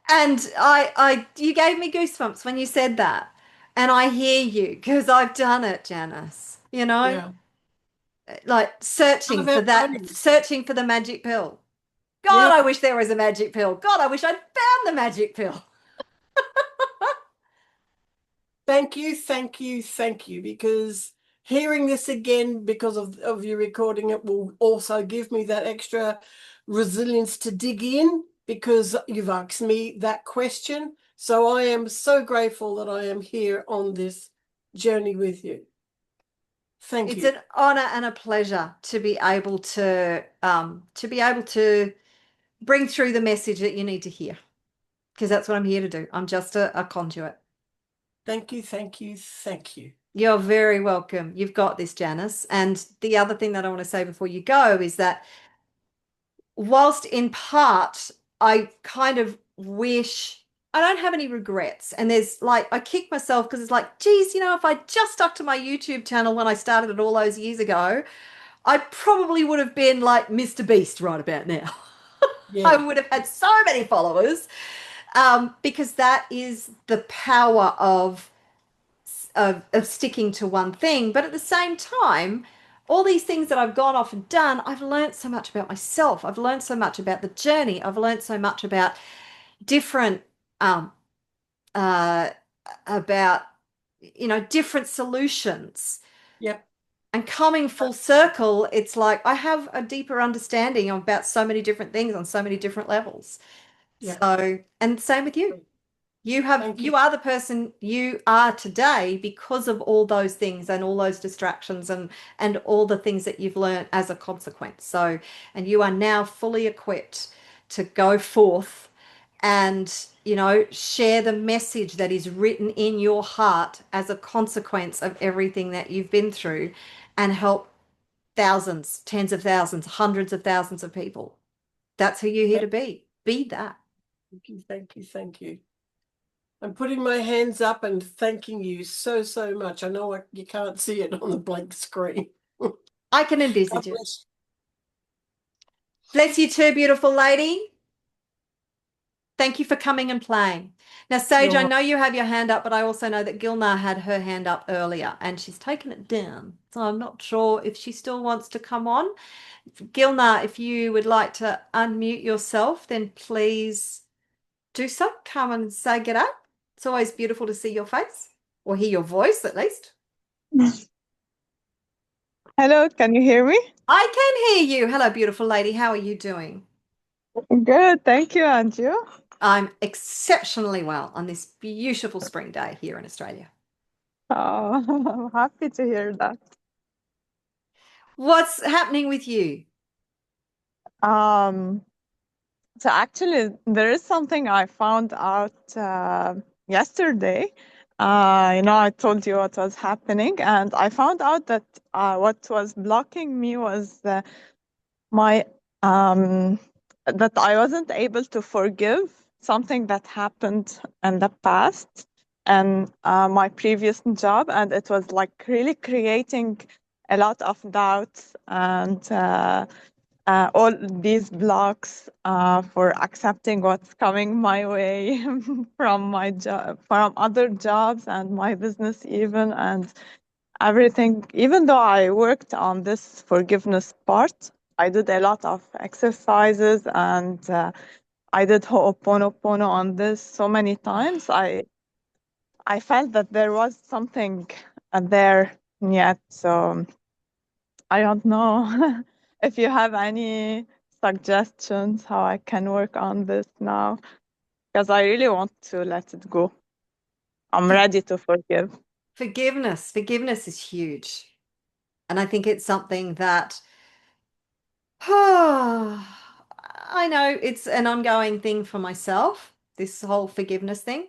And you gave me goosebumps when you said that. And I hear you because I've done it, Janice. Yeah. Like What about voting? searching for the magic pill. God, I Yep. wish there was a magic pill. God, I wish I'd found the magic pill. Thank you, thank you, thank you. Because hearing this again because of you recording it will also give me that extra resilience to dig in because you've asked me that question. So I am so grateful that I am here on this journey with you. Thank It's you. an honor and a pleasure to be able to bring through the message that you need to hear because that's what I'm here to do. I'm just a conduit. Thank you, thank you, thank you. You're very welcome. You've got this, Janice. And the other thing that I want to say before you go is that whilst in part, I kind of wish I don't have any regrets. And there's like, I kick myself because it's like, geez, if I just stuck to my YouTube channel when I started it all those years ago, I probably would have been like Mr. Beast right about now. I Yeah, would have had so many followers because that is the power of sticking to one thing. But at the same time, all these things that I've gone off and done, I've learned so much about myself. I've learned so much about the journey. I've learned so much about different um uh about different solutions. yep, And coming full circle, it's like I have a deeper understanding about so many different things on so many different levels. yep. So, and same with you. Thank you. You are the person you are today because of all those things and all those distractions and all the things that you've learned as a consequence. So, and you are now fully equipped to go forth and, share the message that is written in your heart as a consequence of everything that you've been through and help thousands, tens of thousands, hundreds of thousands of people. That's who you're here to Thank be. Be that. you, thank you, thank you. I'm putting my hands up and thanking you so, so much. I know you can't see it on the blank screen. God I can envisage it. bless. Bless you too, beautiful lady. Thank you for coming and playing. Now, Sage, You're I welcome. know you have your hand up, but I also know that Gilnar had her hand up earlier and she's taken it down. So I'm not sure if she still wants to come on. Gilnar, if you would like to unmute yourself, then please do so. Come and say get up. It's always beautiful to see your face or hear your voice at least. Hello, can you hear me? I can hear you. Hello, beautiful lady. How are you doing? Good, thank you, and you? I'm exceptionally well on this beautiful spring day here in Australia. Oh, I'm happy to hear that. What's happening with you? Um, so actually, there is something I found out yesterday. I told you what was happening, and I found out that what was blocking me was my that I wasn't able to forgive something that happened in the past and my previous job, and it was like really creating a lot of doubts and all these blocks for accepting what's coming my way from my job, from other jobs and my business even, and everything. Even though I worked on this forgiveness part, I did a lot of exercises and I did Ho'oponopono on this so many times. I felt that there was something there yet. So I don't know if you have any suggestions how I can work on this now, because I really want to let it go. I'm ready to forgive. Forgiveness is huge. And I think it's something that, I know it's an ongoing thing for myself, this whole forgiveness thing.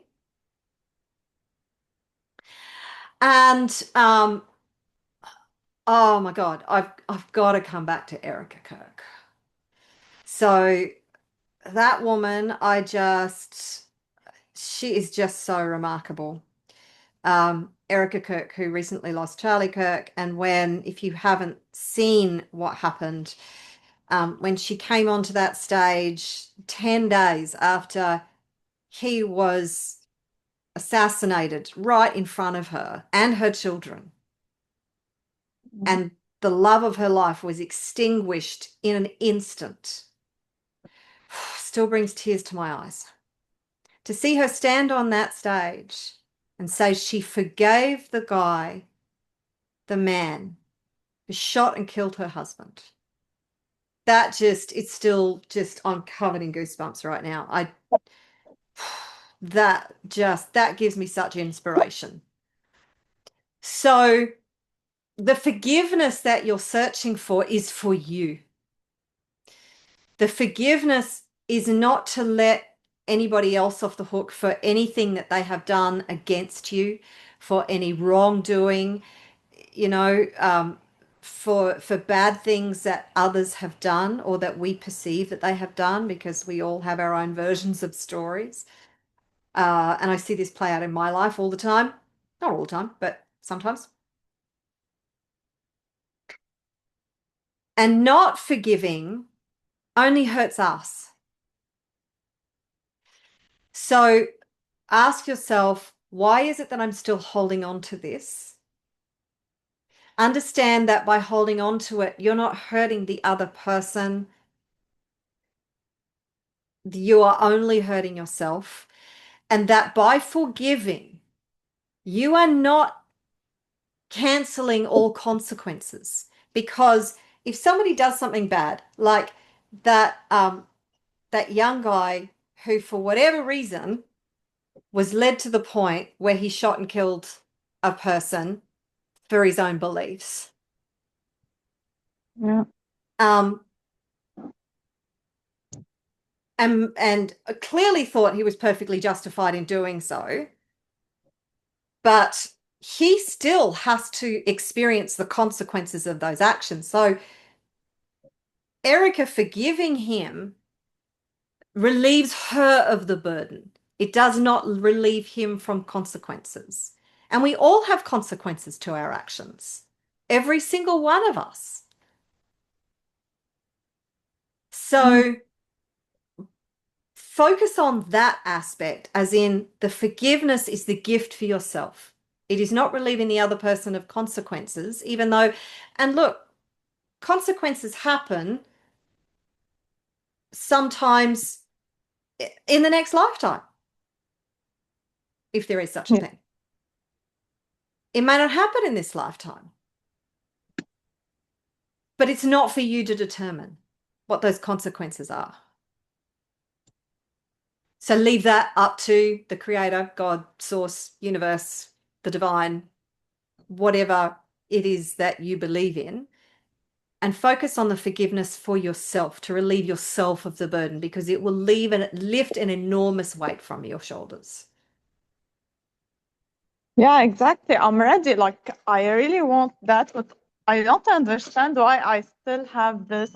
And oh my God, I've got to come back to Erica Kirk. So that woman, she is just so remarkable. Erica Kirk, who recently lost Charlie Kirk, and if you haven't seen what happened, when she came onto that stage 10 days after he was assassinated right in front of her and her children, and the love of her life was extinguished in an instant, still brings tears to my eyes. To see her stand on that stage and say she forgave the man who shot and killed her husband. It's still just, I'm covered in goosebumps right now. That gives me such inspiration. So the forgiveness that you're searching for is for you. The forgiveness is not to let anybody else off the hook for anything that they have done against you, for any wrongdoing, for bad things that others have done or that we perceive that they have done, because we all have our own versions of stories. And I see this play out in my life all the time. Not all the time, but sometimes. And not forgiving only hurts us. So ask yourself, why is it that I'm still holding on to this? Understand that by holding on to it, you're not hurting the other person. You are only hurting yourself. And that by forgiving, you are not canceling all consequences. Because if somebody does something bad, like that young guy who, for whatever reason, was led to the point where he shot and killed a person for his own beliefs. Yeah. And clearly thought he was perfectly justified in doing so, but he still has to experience the consequences of those actions. So Erica forgiving him relieves her of the burden. It does not relieve him from consequences. And we all have consequences to our actions. Every single one of us. So focus on that aspect, as in the forgiveness is the gift for yourself. It is not relieving the other person of consequences, even though, and look, consequences happen sometimes in the next lifetime, if there is such a thing. It may not happen in this lifetime, but it's not for you to determine what those consequences are. So leave that up to the creator, God, source, universe, the divine, whatever it is that you believe in, and focus on the forgiveness for yourself to relieve yourself of the burden, because it will lift an enormous weight from your shoulders. Yeah, exactly. I'm ready. Like, I really want that, but I don't understand why I still have this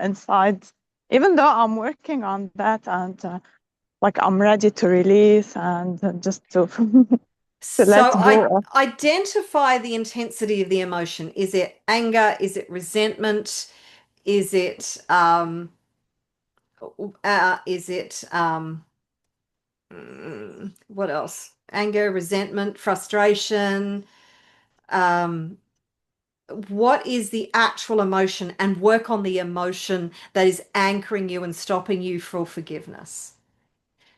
inside, even though I'm working on that, and like I'm ready to release and just to to So let go. identify the intensity of the emotion. Is it anger? Is it resentment? Is it what else? Anger, resentment, frustration, what is the actual emotion, and work on the emotion that is anchoring you and stopping you from forgiveness.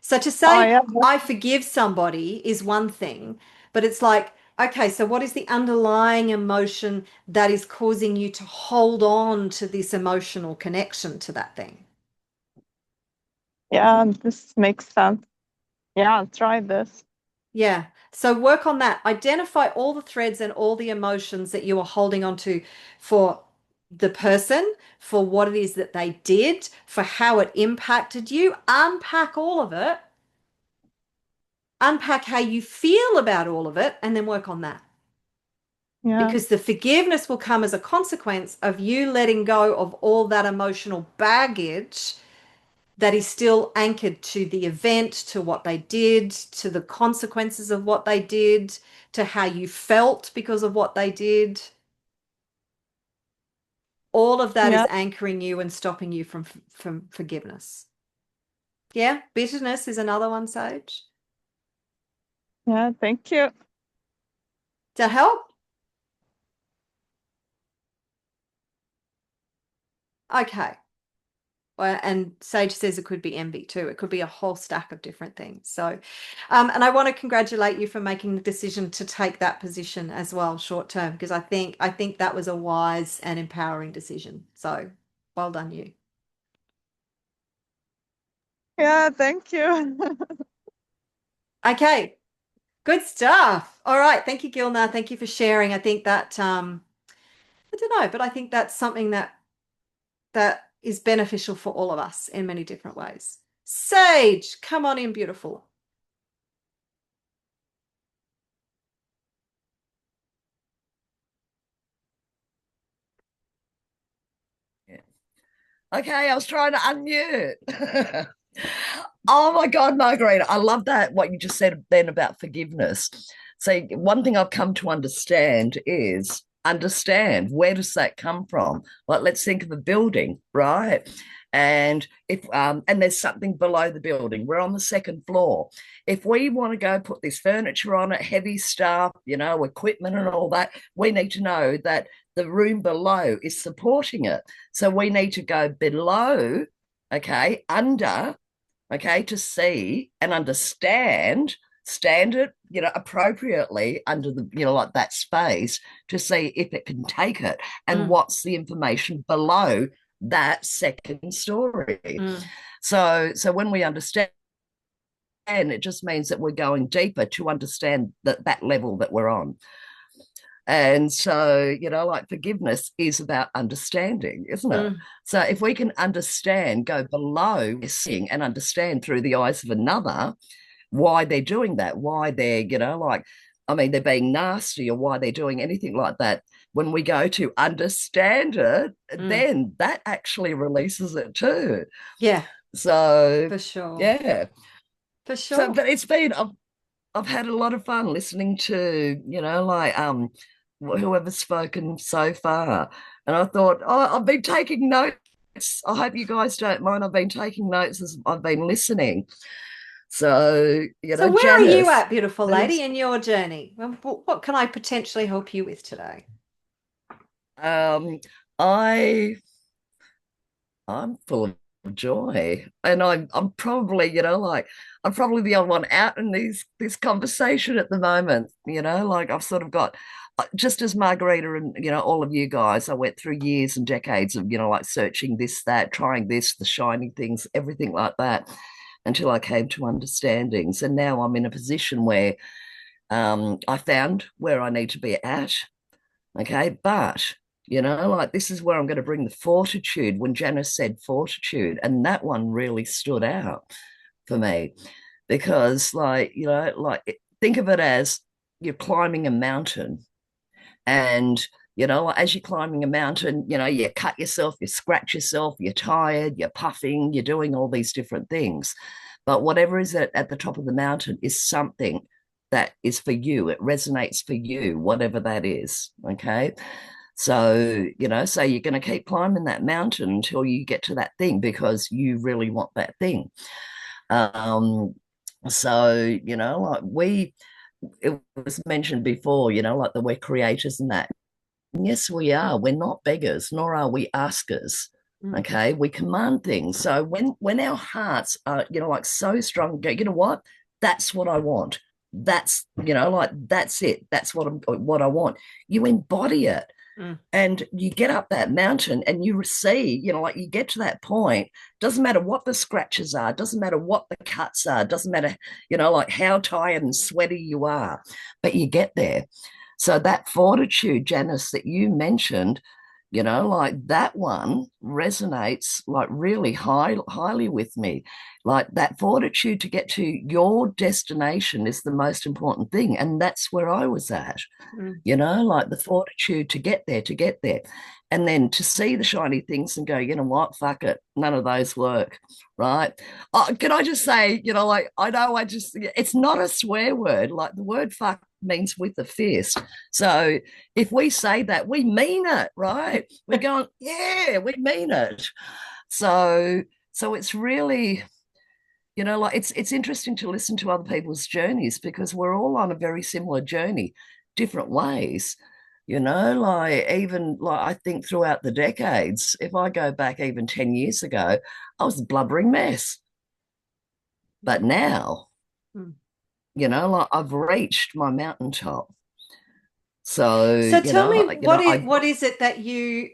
So to Oh say, yeah, I forgive somebody is one thing, but it's like, okay, so what is the underlying emotion that is causing you to hold on to this emotional connection to that thing? yeah, this makes sense. Yeah, I'll try this. Yeah. So work on that. Identify all the threads and all the emotions that you are holding on to for the person, for what it is that they did, for how it impacted you. Unpack all of it. Unpack how you feel about all of it, and then work on that. Yeah, Because the forgiveness will come as a consequence of you letting go of all that emotional baggage that is still anchored to the event, to what they did, to the consequences of what they did, to how you felt because of what they did. All of that yeah, is anchoring you and stopping you from forgiveness. Yeah, bitterness is another one, Sage. yeah. Thank you. Does that help? Okay. And Sage says it could be envy too. It could be a whole stack of different things. So, and I want to congratulate you for making the decision to take that position as well, short term, because I think that was a wise and empowering decision. So, well done, you. Yeah, thank you. Okay, good stuff. All right, thank you, Gilna. Thank you for sharing. I think that I don't know, but I think that's something that is beneficial for all of us in many different ways. Sage, come on in, beautiful. Yeah. Okay, I was trying to unmute. Oh my God, Margarita, I love that, what you just said then about forgiveness. So, one thing I've come to understand is understand where does that come from? Like, let's think of a building, right? And if and there's something below the building. We're on the second floor. If we want to go put this furniture on it, heavy stuff, equipment and all that, we need to know that the room below is supporting it. So we need to go below, okay, under, okay, to see and understand, stand it, appropriately under the, like that space to see if it can take it and Mm, what's the information below that second story. mm, So when we understand, it just means that we're going deeper to understand that level that we're on. And so, like forgiveness is about understanding, isn't it? mm, So if we can understand, go below seeing and understand through the eyes of another why they're doing that, why they're, I mean, they're being nasty or why they're doing anything like that. When we go to understand it, mm. then that actually releases it too. Yeah, So, for sure. yeah. For So, sure. but I've had a lot of fun listening to, whoever's spoken so far. And I thought, oh, I've been taking notes. I hope you guys don't mind. I've been taking notes as I've been listening. So, So where are you Janice, at, beautiful lady, who's in your journey? What can I potentially help you with today? um I I'm full of joy. And I'm probably, I'm probably the only one out in this conversation at the moment. Like I've sort of got just as Margarita and all of you guys, I went through years and decades of, like searching this, that, trying this, the shiny things, everything like that, until I came to understandings. And now I'm in a position where I found where I need to be at. Okay. But, like this is where I'm going to bring the fortitude when Janice said fortitude. And that one really stood out for me because, like, think of it as you're climbing a mountain and, as you're climbing a mountain, you cut yourself, you scratch yourself, you're tired, you're puffing, you're doing all these different things. But whatever is at the top of the mountain is something that is for you. It resonates for you, whatever that is. Okay. So, so you're going to keep climbing that mountain until you get to that thing because you really want that thing. Um, so, like it was mentioned before, like that we're creators and that. yes, we are. We're not beggars, nor are we askers. Okay, we command things. So when our hearts are, like so strong, go, you know what? That's what I want. That's, like that's it. That's what I want. You embody it. And you get up that mountain and you see, like you get to that point, doesn't matter what the scratches are, doesn't matter what the cuts are, doesn't matter, like how tired and sweaty you are, but you get there. So that fortitude, Janice, that you mentioned, like that one resonates like really highly with me. Like that fortitude to get to your destination is the most important thing. And that's where I was at, like the fortitude to get there. And then to see the shiny things and go, you know what, fuck it, none of those work, right? Oh, can I just say, like, it's not a swear word. Like the word fuck means with a fist. So if we say that, we mean it, right? We're going, yeah, we mean it. So it's really, like it's interesting to listen to other people's journeys because we're all on a very similar journey, different ways. Like even like I think throughout the decades, if I go back even 10 years ago, I was a blubbering mess. But now, like I've reached my mountaintop. So, tell me, I what is it that you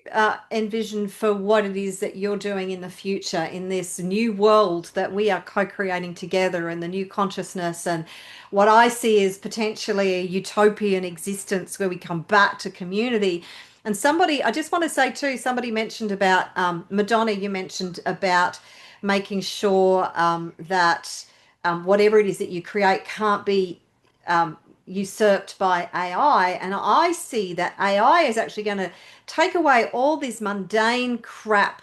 envision for what it is that you're doing in the future in this new world that we are co-creating together and the new consciousness? And what I see is potentially a utopian existence where we come back to community. And I just want to say too, somebody mentioned about Madonna, you mentioned about making sure that whatever it is that you create can't be usurped by AI. And I see that AI is actually going to take away all this mundane crap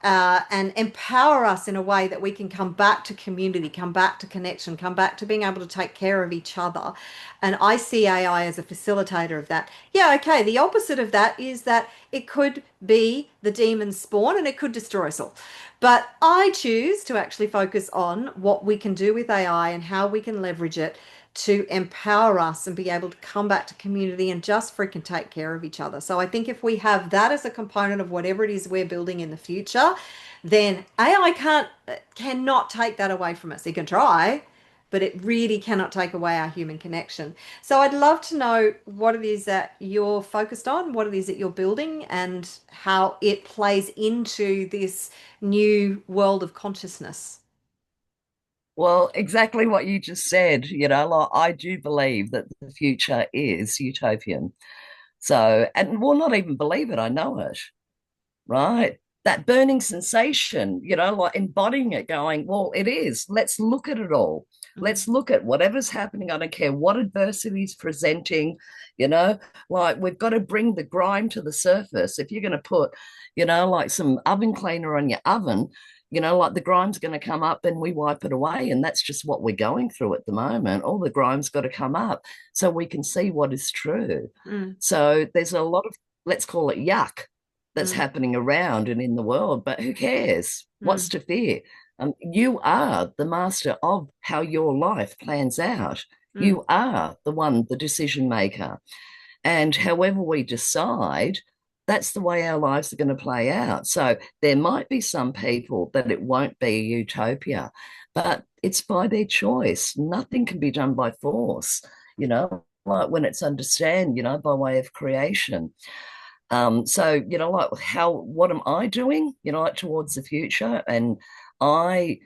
and empower us in a way that we can come back to community, come back to connection, come back to being able to take care of each other. And I see AI as a facilitator of that. Yeah, okay. The opposite of that is that it could be the demon spawn and it could destroy us all. But I choose to actually focus on what we can do with AI and how we can leverage it to empower us and be able to come back to community and just freaking take care of each other. So I think if we have that as a component of whatever it is we're building in the future, then AI cannot take that away from us. It can try, but it really cannot take away our human connection. So I'd love to know what it is that you're focused on, what it is that you're building, and how it plays into this new world of consciousness. Well, exactly what you just said, like I do believe that the future is utopian. So, and we'll not even believe it, I know it, right? That burning sensation, like embodying it, going, well, it is. Let's look at it all. Let's look at whatever's happening. I don't care what adversity is presenting, like we've got to bring the grime to the surface. If you're going to put, like some oven cleaner on your oven, like the grime's going to come up and we wipe it away. And that's just what we're going through at the moment. All the grime's got to come up so we can see what is true. So there's a lot of, let's call it yuck that's happening around and in the world, but who cares? What's to fear? You are the master of how your life plans out. You are the decision maker. And however we decide, that's the way our lives are going to play out. So there might be some people that it won't be a utopia, but it's by their choice. Nothing can be done by force, like when it's understand, by way of creation. So, like what am I doing, like towards the future? And I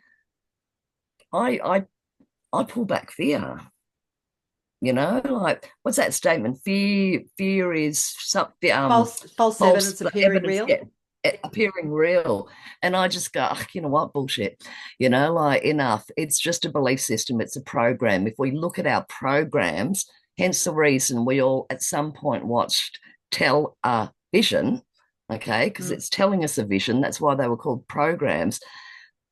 I I pull back fear. Like what's that statement? Fear is something False evidence appearing evidence, real. yeah, appearing real. And I just go, "Ugh, you know what, bullshit. Like enough. It's just a belief system. It's a program. If we look at our programs, hence the reason we all at some point watched Tell a Vision, okay, because it's telling us a vision. That's why they were called programs.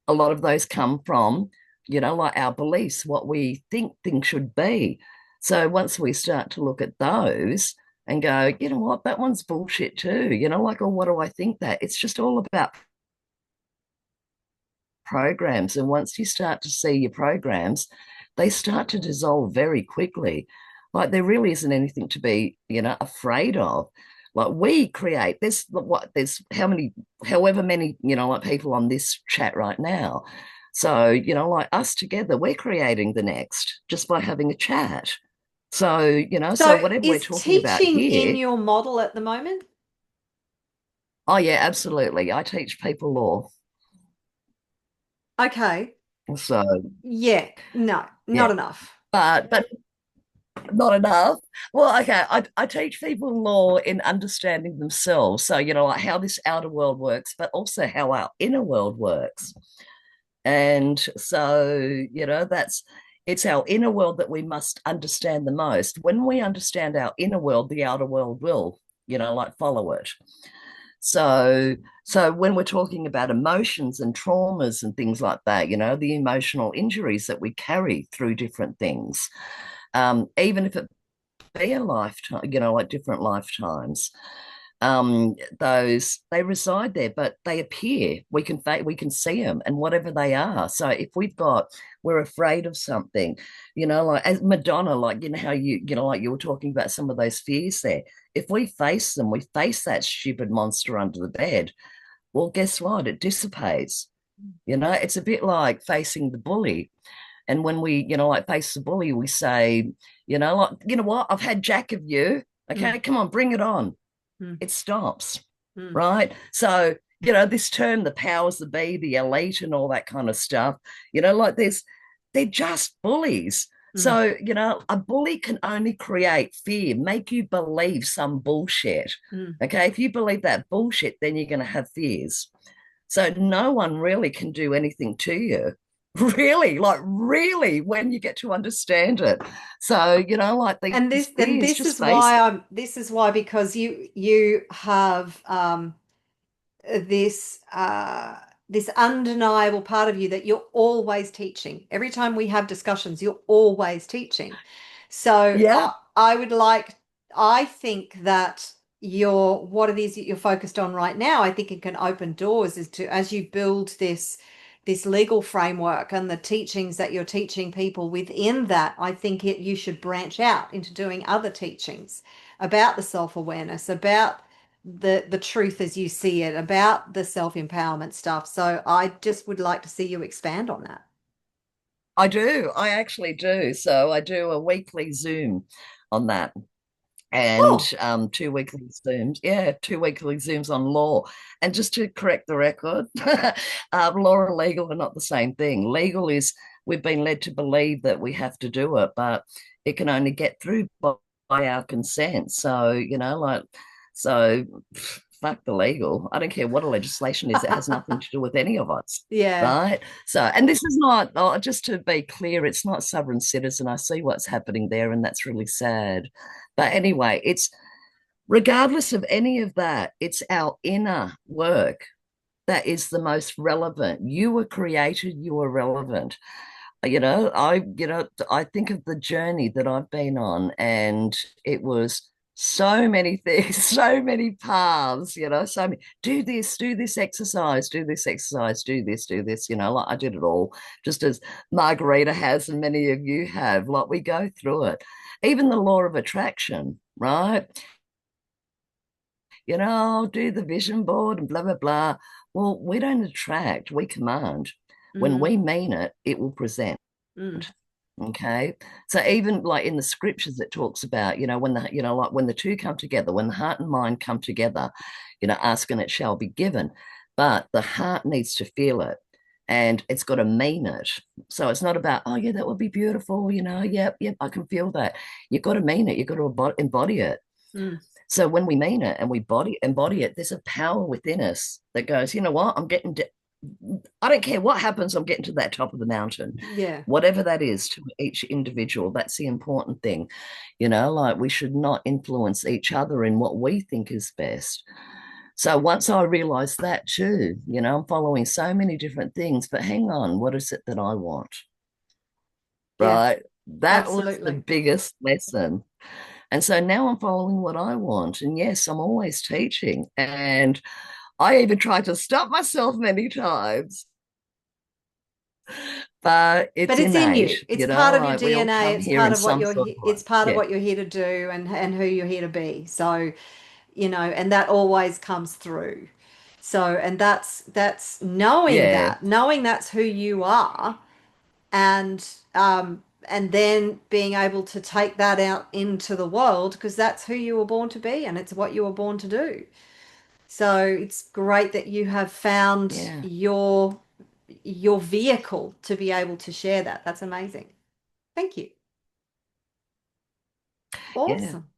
A lot of those come from, like our beliefs, what we think things should be. So once we start to look at those and go, you know what, that one's bullshit too, like, oh, what do I think that? It's just all about programs. And once you start to see your programs, they start to dissolve very quickly. Like there really isn't anything to be, afraid of. Like we create, there's however many, like people on this chat right now. So, like us together, we're creating the next just by having a chat. So, so So whatever we're is talking about teaching in here, your model at the moment? oh yeah, absolutely. I teach people law. Okay. So Yeah. No, yeah. not enough. But not enough. Well, okay, I teach people law in understanding themselves. So, like how this outer world works, but also how our inner world works. And so, it's our inner world that we must understand the most. When we understand our inner world, the outer world will, like follow it. So, so when we're talking about emotions and traumas and things like that, the emotional injuries that we carry through different things, even if it be a lifetime, like different lifetimes, those they reside there, but they appear. We can see them, and whatever they are. So if we're afraid of something, like as Madonna, like how like you were talking about some of those fears there. If we face them, we face that stupid monster under the bed. Well, guess what? It dissipates. It's a bit like facing the bully. And when we, like face the bully, we say, like, you know what? I've had jack of you. Okay, Mm, come on, bring it on. mm, It stops, mm, right? So, this term, the powers that be, the elite, and all that kind of stuff, like they're just bullies. mm, So, a bully can only create fear, make you believe some bullshit. mm. Okay, if you believe that bullshit, then you're going to have fears. So no one really can do anything to you. Really, like really, when you get to understand it. So, like And these fears, this just is face why it. because you have this this undeniable part of you that you're always teaching. Every time we have discussions, you're always teaching. So Yeah, I think that what it is that you're focused on right now, I think it can open doors is to as you build this legal framework and the teachings that you're teaching people within that, I think you should branch out into doing other teachings about the self-awareness, about the truth as you see it, about the self-empowerment stuff. So I just would like to see you expand on that. I do. I actually do. So I do a weekly Zoom on that. And Oh, 2 weekly Zooms. Yeah, 2 weekly Zooms on law. And just to correct the record, law and legal are not the same thing. Legal is we've been led to believe that we have to do it, but it can only get through by our consent. So, so fuck the legal. I don't care what a legislation is. It has nothing to do with any of us. yeah, Right. So, and this is not, just to be clear, it's not sovereign citizen. I see what's happening there, and that's really sad. But anyway, it's regardless of any of that, it's our inner work that is the most relevant. You were created, you were relevant. I think of the journey that I've been on, and it was so many things, so many paths, so many, do this exercise, do this exercise, do this, like I did it all, just as Marguerita has and many of you have. Like we go through it. Even the law of attraction, right? I'll do the vision board and blah, blah, blah. Well, we don't attract, we command. When mm, we mean it, it will present. mm, Okay. So even like in the scriptures, it talks about, when like when the two come together, when the heart and mind come together, ask and it shall be given. But the heart needs to feel it and it's got to mean it. So it's not about, oh yeah, that would be beautiful, yep, I can feel that. You've got to mean it, you've got to embody it. mm. So when we mean it and we embody it, there's a power within us that goes, you know what, I don't care what happens, I'm getting to that top of the mountain. Yeah, Whatever that is to each individual, that's the important thing. Like we should not influence each other in what we think is best. So once I realized that too, I'm following so many different things, but hang on, what is it that I want? yeah, Right? That was the absolutely. biggest lesson. And so now I'm following what I want. And yes, I'm always teaching. And I even tried to stop myself many times, but But it's it's in you. innate, It's part of your like we all DNA. come It's here part in of what some sort of it's way. part of Yeah. what you're here to do and who you're here to be. So and that always comes through. So, and that's knowing Yeah. that, knowing that's who you are, and then being able to take that out into the world, because that's who you were born to be and it's what you were born to do. So it's great that you have found Yeah. your vehicle to be able to share that. That's amazing. Thank you. Yeah. Awesome. Awesome.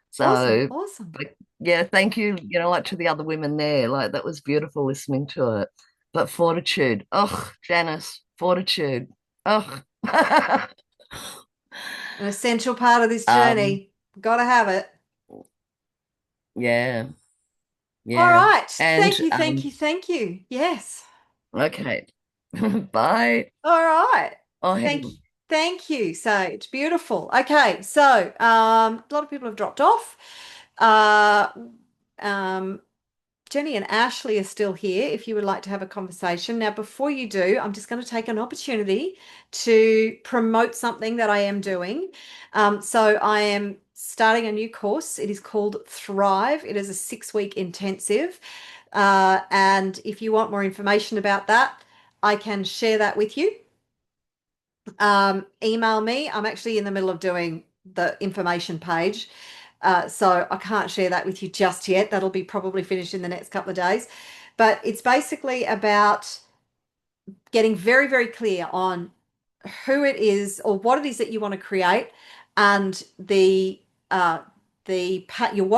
So, Awesome. but yeah, thank you, like to the other women there. Like that was beautiful listening to it. But fortitude. Oh, Janice, fortitude. Oh. An essential part of this um, journey. Got to have it. yeah, All yeah. right. And Thank you. Thank you. Thank you. Yes. okay. Bye. All right. Oh, Thank Helen. thank you, Sage. Beautiful. Okay, so a lot of people have dropped off. Uh, um, Jenny and Ashley are still here if you would like to have a conversation. Now, before you do, I'm just going to take an opportunity to promote something that I am doing. So I am starting a new course. It is called Thrive. It is a 6-week intensive. And if you want more information about that, I can share that with you. Email me. I'm actually in the middle of doing the information page. So I can't share that with you just yet. That'll be probably finished in the next couple of days. But it's basically about getting very, very clear on who it is or what it is that you want to create, and what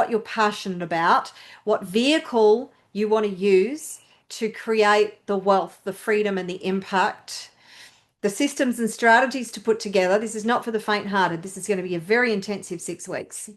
you're passionate about, what vehicle you want to use to create the wealth, the freedom, and the impact, the systems and strategies to put together. This is not for the faint-hearted. This is going to be a very intensive 6 weeks.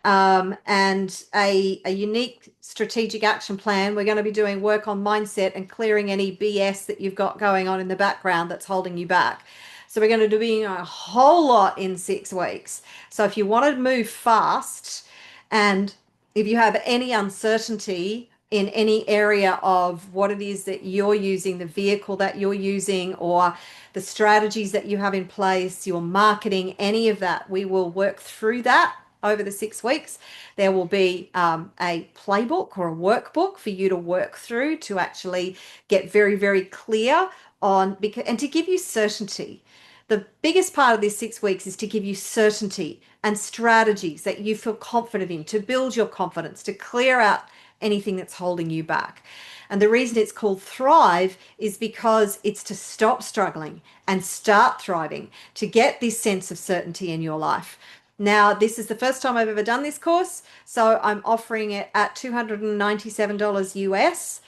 And a unique strategic action plan. We're going to be doing work on mindset and clearing any BS that you've got going on in the background that's holding you back. So we're going to be doing a whole lot in 6 weeks. So if you want to move fast, and if you have any uncertainty in any area of what it is that you're using, the vehicle that you're using, or the strategies that you have in place, your marketing, any of that, we will work through that over the 6 weeks. There will be a playbook or a workbook for you to work through to actually get very, very clear on, and to give you certainty. The biggest part of this 6 weeks is to give you certainty and strategies that you feel confident in, to build your confidence, to clear out anything that's holding you back. And the reason it's called Thrive is because it's to stop struggling and start thriving, to get this sense of certainty in your life. Now, this is the first time I've ever done this course, so I'm offering it at $297 US.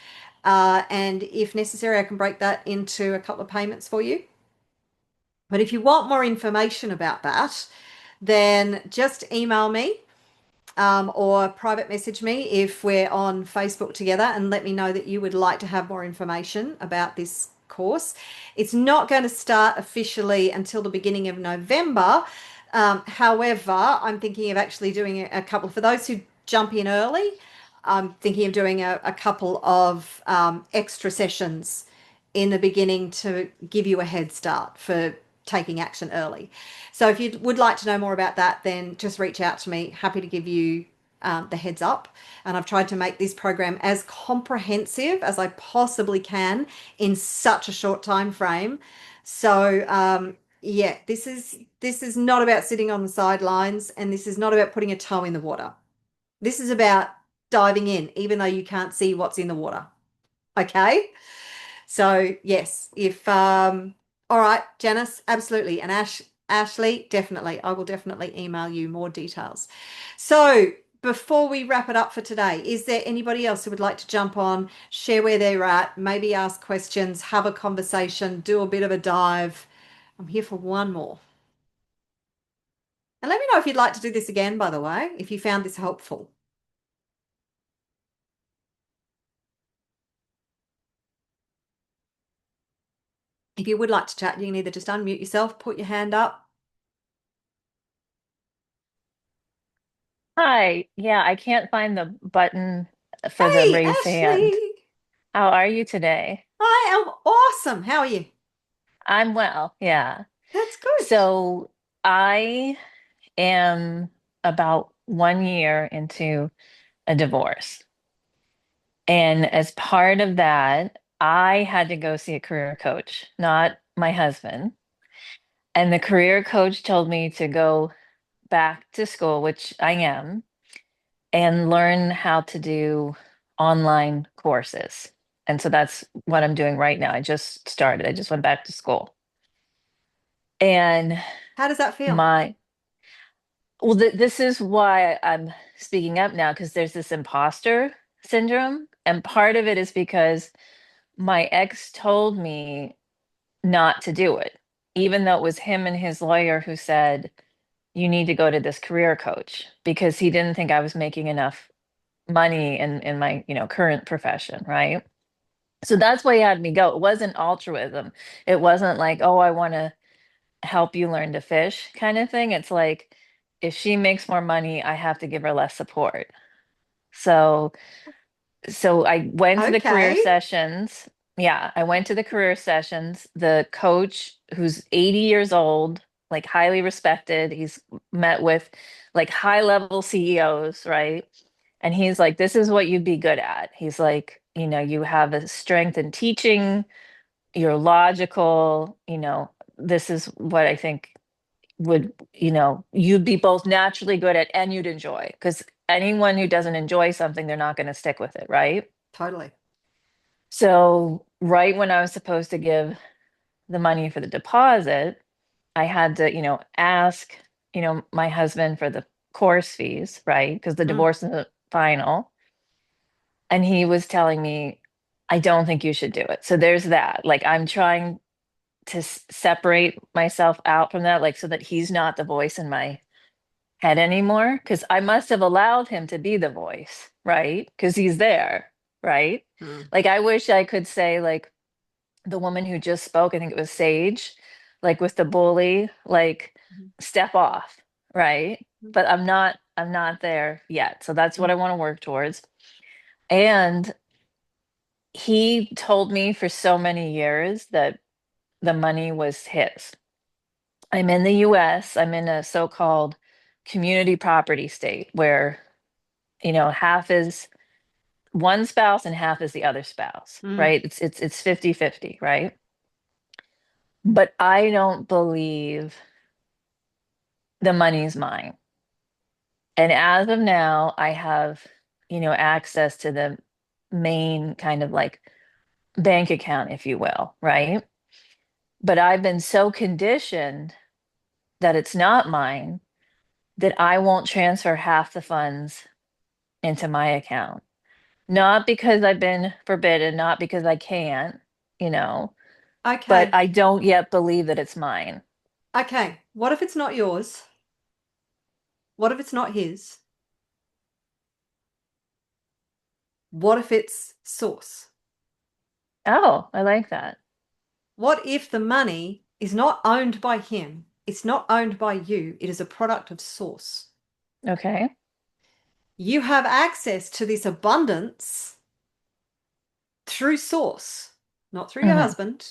And if necessary, I can break that into a couple of payments for you. But if you want more information about that, then just email me, or private message me if we're on Facebook together, and let me know that you would like to have more information about this course. It's not going to start officially until the beginning of November. However, I'm thinking of actually doing a couple, for those who jump in early, I'm thinking of doing a couple of extra sessions in the beginning to give you a head start for taking action early. So if you would like to know more about that, then just reach out to me. Happy to give you the heads up. And I've tried to make this program as comprehensive as I possibly can in such a short time frame. So yeah, this is not about sitting on the sidelines, and this is not about putting a toe in the water. This is about diving in, even though you can't see what's in the water. Okay? So yes, if all right, Janice, absolutely. And Ashley, definitely. I will definitely email you more details. So before we wrap it up for today, is there anybody else who would like to jump on, share where they're at, maybe ask questions, have a conversation, do a bit of a dive? I'm here for one more. And let me know if you'd like to do this again, by the way, if you found this helpful. If you would like to chat, you can either just unmute yourself, put your hand up. Hi. Yeah, I can't find the button for the Hey, raise hand. Ashley. How are you today? I am awesome. How are you? I'm well. Yeah. That's good. So I am about 1 year into a divorce. And as part of that, I had to go see a career coach, not my husband. And the career coach told me to go back to school, which I am, and learn how to do online courses. And so that's what I'm doing right now. I just started. I just went back to school. And How does that feel? my, well, this is why I'm speaking up now, because there's this imposter syndrome. And part of it is because my ex told me not to do it, even though it was him and his lawyer who said, you need to go to this career coach, because he didn't think I was making enough money in my, current profession, right? So that's why he had me go. It wasn't altruism. It wasn't like, oh, I want to help you learn to fish kind of thing. It's like, if she makes more money, I have to give her less support. So I went to the career Okay. sessions. Yeah, I went to the career sessions. The coach, who's 80 years old, like highly respected, he's met with like high level CEOs, right? And he's like, this is what you'd be good at. He's like, you have a strength in teaching, you're logical, this is what I think would, you'd be both naturally good at and you'd enjoy. Because anyone who doesn't enjoy something, they're not going to stick with it, right? Totally. So, right when I was supposed to give the money for the deposit, I had to, ask, my husband for the course fees, right? Because the divorce isn't final. And he was telling me, I don't think you should do it. So there's that. Like, I'm trying to separate myself out from that, like, so that he's not the voice in my head anymore. Because I must have allowed him to be the voice, right? Because he's there, right? Mm. Like, I wish I could say, like, the woman who just spoke, I think it was Sage, like with the bully, like, step off, right? But I'm not there yet. So that's what I want to work towards. And he told me for so many years that the money was his. I'm in the US, I'm in a so-called community property state where, half is one spouse and half is the other spouse, right? It's 50-50, right? But I don't believe the money's mine. And as of now, I have, access to the main kind of like bank account, if you will, right? But I've been so conditioned that it's not mine that I won't transfer half the funds into my account. Not because I've been forbidden, not because I can't, but Okay. I don't yet believe that it's mine. Okay. What if it's not yours? What if it's not his? What if it's source? Oh, I like that. What if the money is not owned by him? It's not owned by you. It is a product of source. Okay. You have access to this abundance through source, not through your Hmm. husband.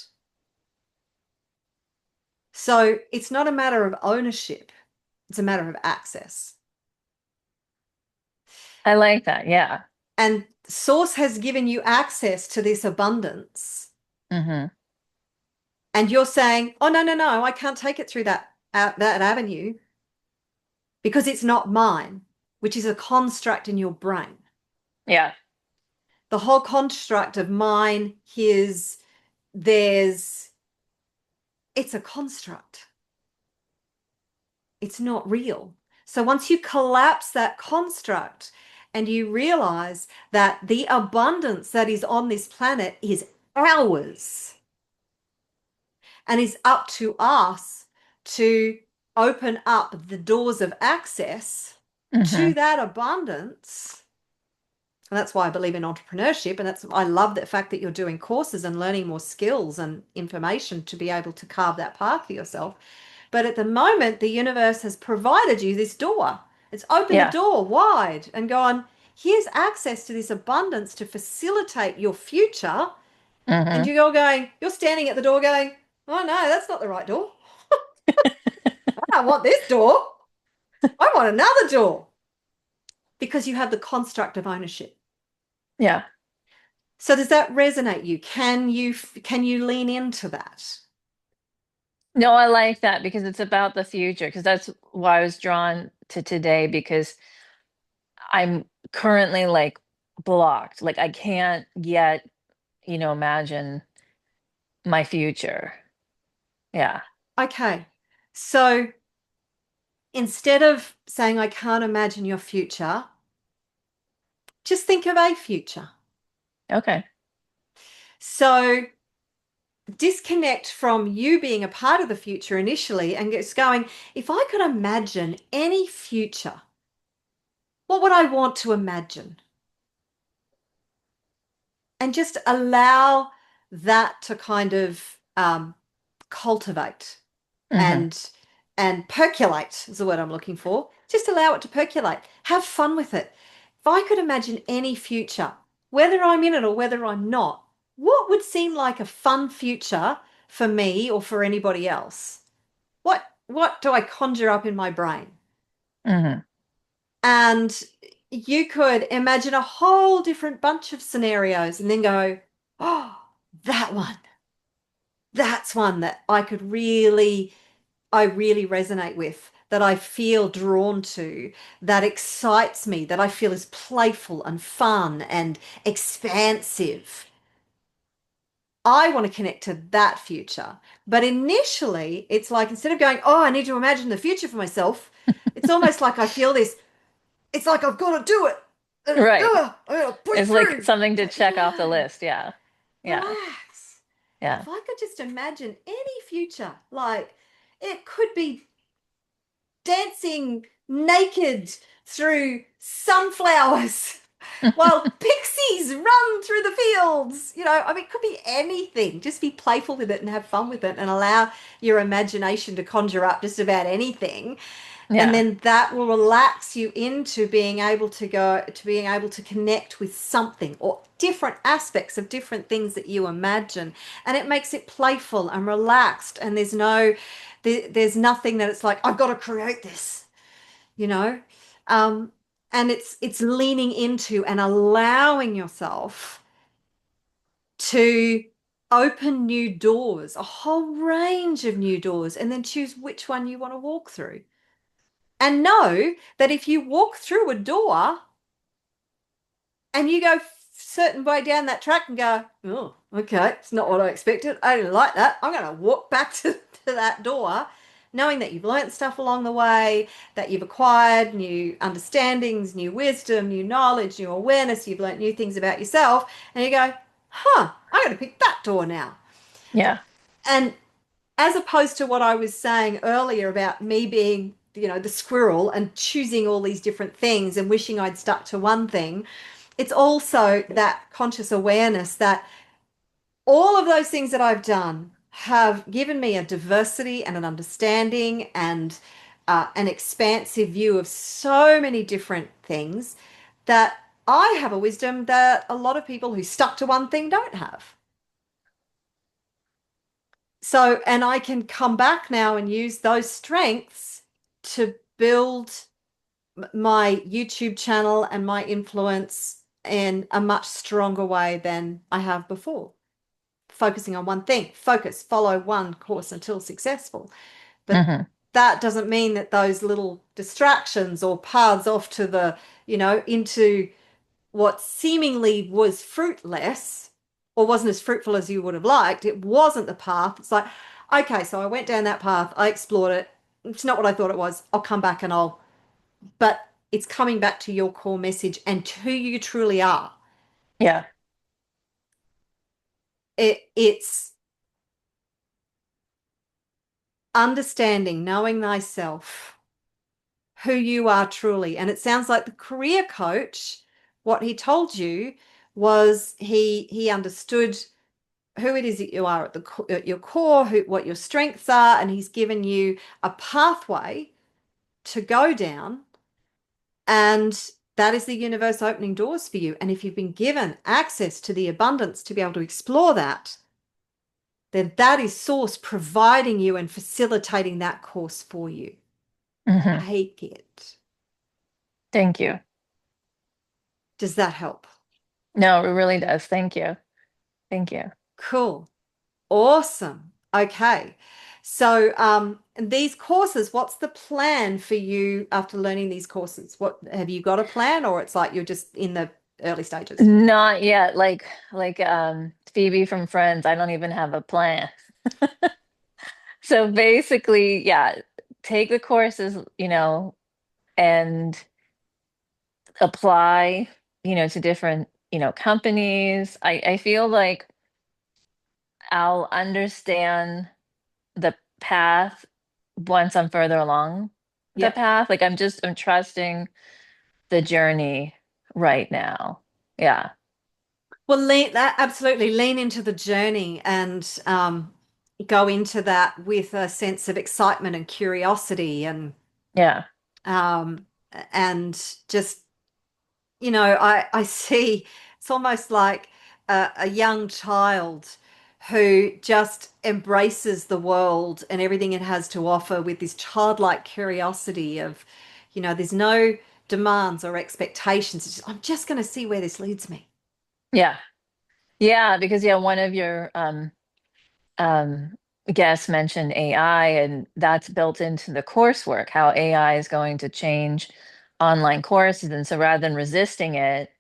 So it's not a matter of ownership. It's a matter of access. I like that. Yeah. And source has given you access to this abundance. Hmm. And you're saying, oh, no, no, no, I can't take it through that avenue because it's not mine, which is a construct in your brain. Yeah. The whole construct of mine, his, theirs, it's a construct. It's not real. So once you collapse that construct and you realize that the abundance that is on this planet is ours and is up to us to open up the doors of access Hmm. to that abundance. And that's why I believe in entrepreneurship. And I love the fact that you're doing courses and learning more skills and information to be able to carve that path for yourself. But at the moment, the universe has provided you this door. It's opened the Yeah. door wide and gone, here's access to this abundance to facilitate your future. And Hmm. you're standing at the door going, oh no, that's not the right door. I don't want this door. I want another door. because you have the construct of ownership. Yeah. So does that resonate you? Can you lean into that? No, I like that because it's about the future, because that's why I was drawn to today, because I'm currently like blocked. Like I can't yet, imagine my future. Yeah. Okay. So instead of saying I can't imagine your future, just think of a future. Okay. So disconnect from you being a part of the future initially and just going, if I could imagine any future, what would I want to imagine? And just allow that to kind of cultivate Hmm. and percolate is the word I'm looking for. Just allow it to percolate. Have fun with it. If I could imagine any future, whether I'm in it or whether I'm not, what would seem like a fun future for me or for anybody else? What do I conjure up in my brain? Hmm. And you could imagine a whole different bunch of scenarios and then go, oh, that one. That's one that I really resonate with, that I feel drawn to, that excites me, that I feel is playful and fun and expansive. I want to connect to that future. But initially, it's like instead of going, oh, I need to imagine the future for myself, it's almost like I feel this, it's like I've got to do it. Right. I got to push It's like through. something It's to like, check off the no, list. Yeah. Yeah. relax. Yeah. If I could just imagine any future, like it could be dancing naked through sunflowers while pixies run through the fields. I mean, it could be anything. Just be playful with it and have fun with it and allow your imagination to conjure up just about anything. And Yeah. then that will relax you into being able to connect with something or different aspects of different things that you imagine. And it makes it playful and relaxed. And there's nothing that it's like, I've got to create this, you know? Um, and it's leaning into and allowing yourself to open new doors, a whole range of new doors, and then choose which one you want to walk through. And know that if you walk through a door and you go certain way down that track and go, oh, okay, it's not what I expected. I didn't like that. I'm going to walk back to that door, knowing that you've learnt stuff along the way, that you've acquired new understandings, new wisdom, new knowledge, new awareness. You've learnt new things about yourself. And you go, huh, I'm going to pick that door now. Yeah. And as opposed to what I was saying earlier about me being, the squirrel and choosing all these different things and wishing I'd stuck to one thing, it's also that conscious awareness that all of those things that I've done have given me a diversity and an understanding and an expansive view of so many different things that I have a wisdom that a lot of people who stuck to one thing don't have. So, and I can come back now and use those strengths to build my YouTube channel and my influence in a much stronger way than I have before. Focusing on one thing, follow one course until successful. But Hmm. that doesn't mean that those little distractions or paths off to into what seemingly was fruitless or wasn't as fruitful as you would have liked, it wasn't the path. It's like, okay, so I went down that path, I explored it. It's not what I thought it was. I'll come back but it's coming back to your core message and to who you truly are. Yeah. It's understanding, knowing thyself, who you are truly. And it sounds like the career coach, what he told you was he understood who it is that you are at your core, what your strengths are, and he's given you a pathway to go down, and that is the universe opening doors for you. And if you've been given access to the abundance to be able to explore that, then that is source providing you and facilitating that course for you. Hmm. Take it. Thank you. Does that help? No, it really does. Thank you. Thank you. Cool. Awesome. Okay. So, these courses, what's the plan for you after learning these courses? What have you got a plan, or it's like you're just in the early stages? Not yet. Like Phoebe from Friends, I don't even have a plan. So basically, yeah, take the courses, and apply, to different, companies. I feel like I'll understand the path once I'm further along the Yep. path. Like I'm trusting the journey right now. Yeah. Well, absolutely lean into the journey and go into that with a sense of excitement and curiosity Yeah. um, and just I see it's almost like a young child who just embraces the world and everything it has to offer with this childlike curiosity of, there's no demands or expectations. It's just, I'm just going to see where this leads me. Yeah. Yeah, because yeah, one of your um guests mentioned AI, and that's built into the coursework, how AI is going to change online courses. And so rather than resisting it,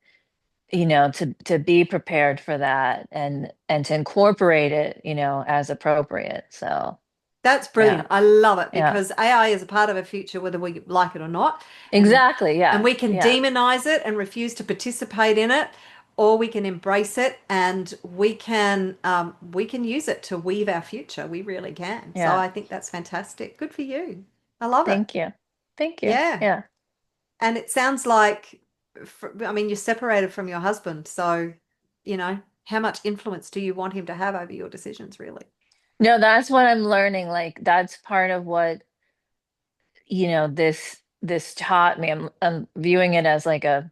to be prepared for that and to incorporate it, as appropriate. So That's yeah, brilliant. I love it yeah, because AI is a part of our future, whether we like it or not. And exactly. and Yeah, we can yeah, demonize it and refuse to participate in it, or we can embrace it and we can use it to weave our future. We really can. So yeah. I think that's fantastic. Good for you. I love it. Thank you. Thank you. Yeah. Yeah. And it sounds like, I mean, you're separated from your husband, so how much influence do you want him to have over your decisions, really? No, that's what I'm learning. Like that's part of what, this taught me. I'm viewing it as like a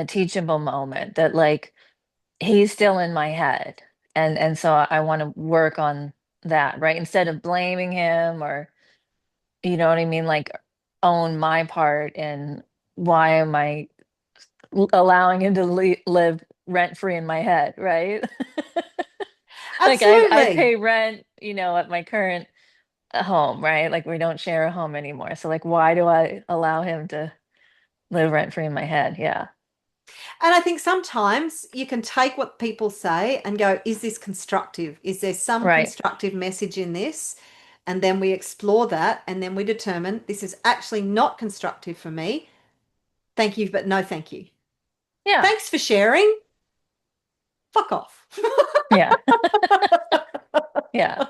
teachable moment, that like he's still in my head. And so I want to work on that, right? Instead of blaming him, or you know what I mean? Like own my part in why am I allowing him to live rent free in my head, right? Like I Absolutely. pay rent, at my current home, right? Like we don't share a home anymore. So like why do I allow him to live rent free in my head? Yeah. And I think sometimes you can take what people say and go, is this constructive? Is there some Right. constructive message in this? And then we explore that and then we determine this is actually not constructive for me. Thank you, but no thank you. Yeah. Thanks for sharing. Fuck off. Yeah. Yeah.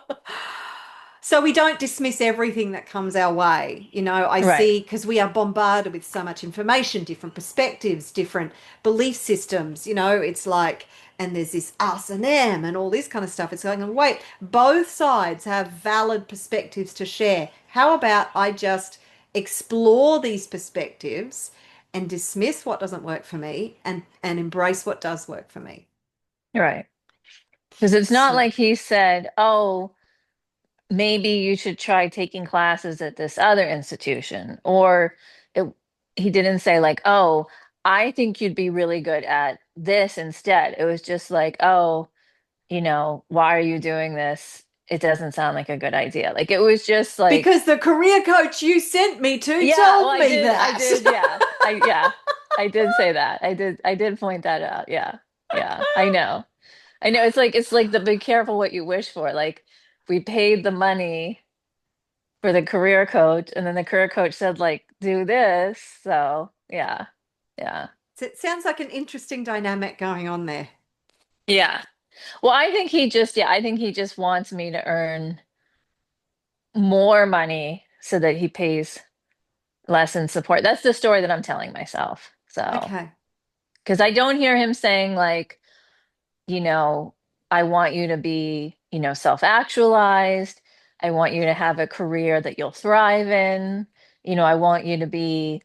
So we don't dismiss everything that comes our way. I Right. see because we are bombarded with so much information, different perspectives, different belief systems. It's like, and there's this us and them and all this kind of stuff. It's going, wait, both sides have valid perspectives to share. How about I just explore these perspectives and dismiss what doesn't work for me and embrace what does work for me? Right. Because it's not So, like he said, oh, maybe you should try taking classes at this other institution. Or it, he didn't say, like, oh, I think you'd be really good at this instead. It was just like, oh, why are you doing this? It doesn't sound like a good idea. Like it was just like, because the career coach you sent me to yeah, well, told me I that. did, yeah. I did say that. I did point that out. Yeah. Yeah. I know. I know, it's like the be careful what you wish for. Like we paid the money for the career coach, and then the career coach said, like, do this. So yeah. Yeah. So it sounds like an interesting dynamic going on there. Yeah. Well, I think he just wants me to earn more money so that he pays less in support. That's the story that I'm telling myself. So, Okay. because I don't hear him saying, like, you know, I want you to be, self-actualized. I want you to have a career that you'll thrive in. I want you to be,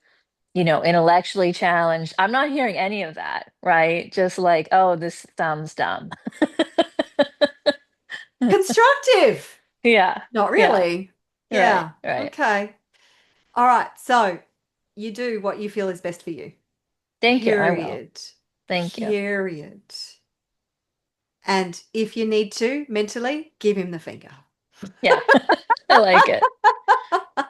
intellectually challenged. I'm not hearing any of that, right? Just like, oh, this sounds dumb. Constructive. Yeah. Not Yeah. really. Right. Yeah. Right. Okay. All right. So you do what you feel is best for you. Thank you. I will. Period. Thank you. Period. And if you need to, mentally, give him the finger. Yeah. I like it.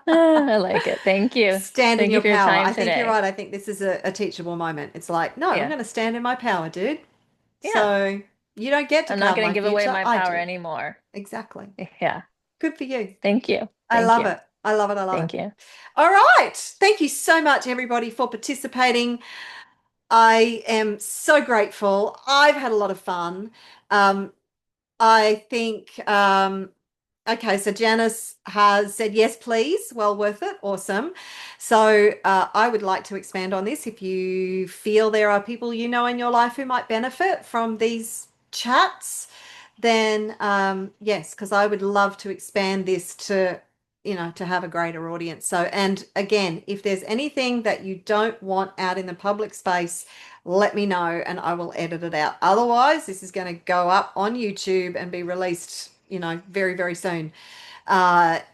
I like it. Thank you. Stand in Thank you your for your power. time I think you're today. right. I think this is a teachable moment. It's like, no, I'm Yeah. going to stand in my power, dude. Yeah. So you don't get to I'm not carve going my to give away future. my I power do. anymore. Exactly. Yeah. Good for you. Thank you. I Thank love you. it. I love it. I love Thank it. you. All right. Thank you so much, everybody, for participating. I am so grateful. I've had a lot of fun. I think, okay, so Janice has said, yes, please. Well worth it. Awesome. So I would like to expand on this. If you feel there are people you know in your life who might benefit from these chats, then yes, because I would love to expand this to, to have a greater audience. So, and again, if there's anything that you don't want out in the public space, let me know and I will edit it out. Otherwise, this is going to go up on YouTube and be released, very, very soon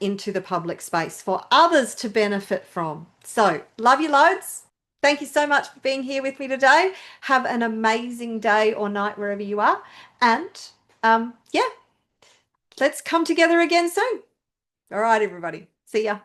into the public space for others to benefit from. So, love you loads. Thank you so much for being here with me today. Have an amazing day or night wherever you are. And yeah, let's come together again soon. All right, everybody. See ya.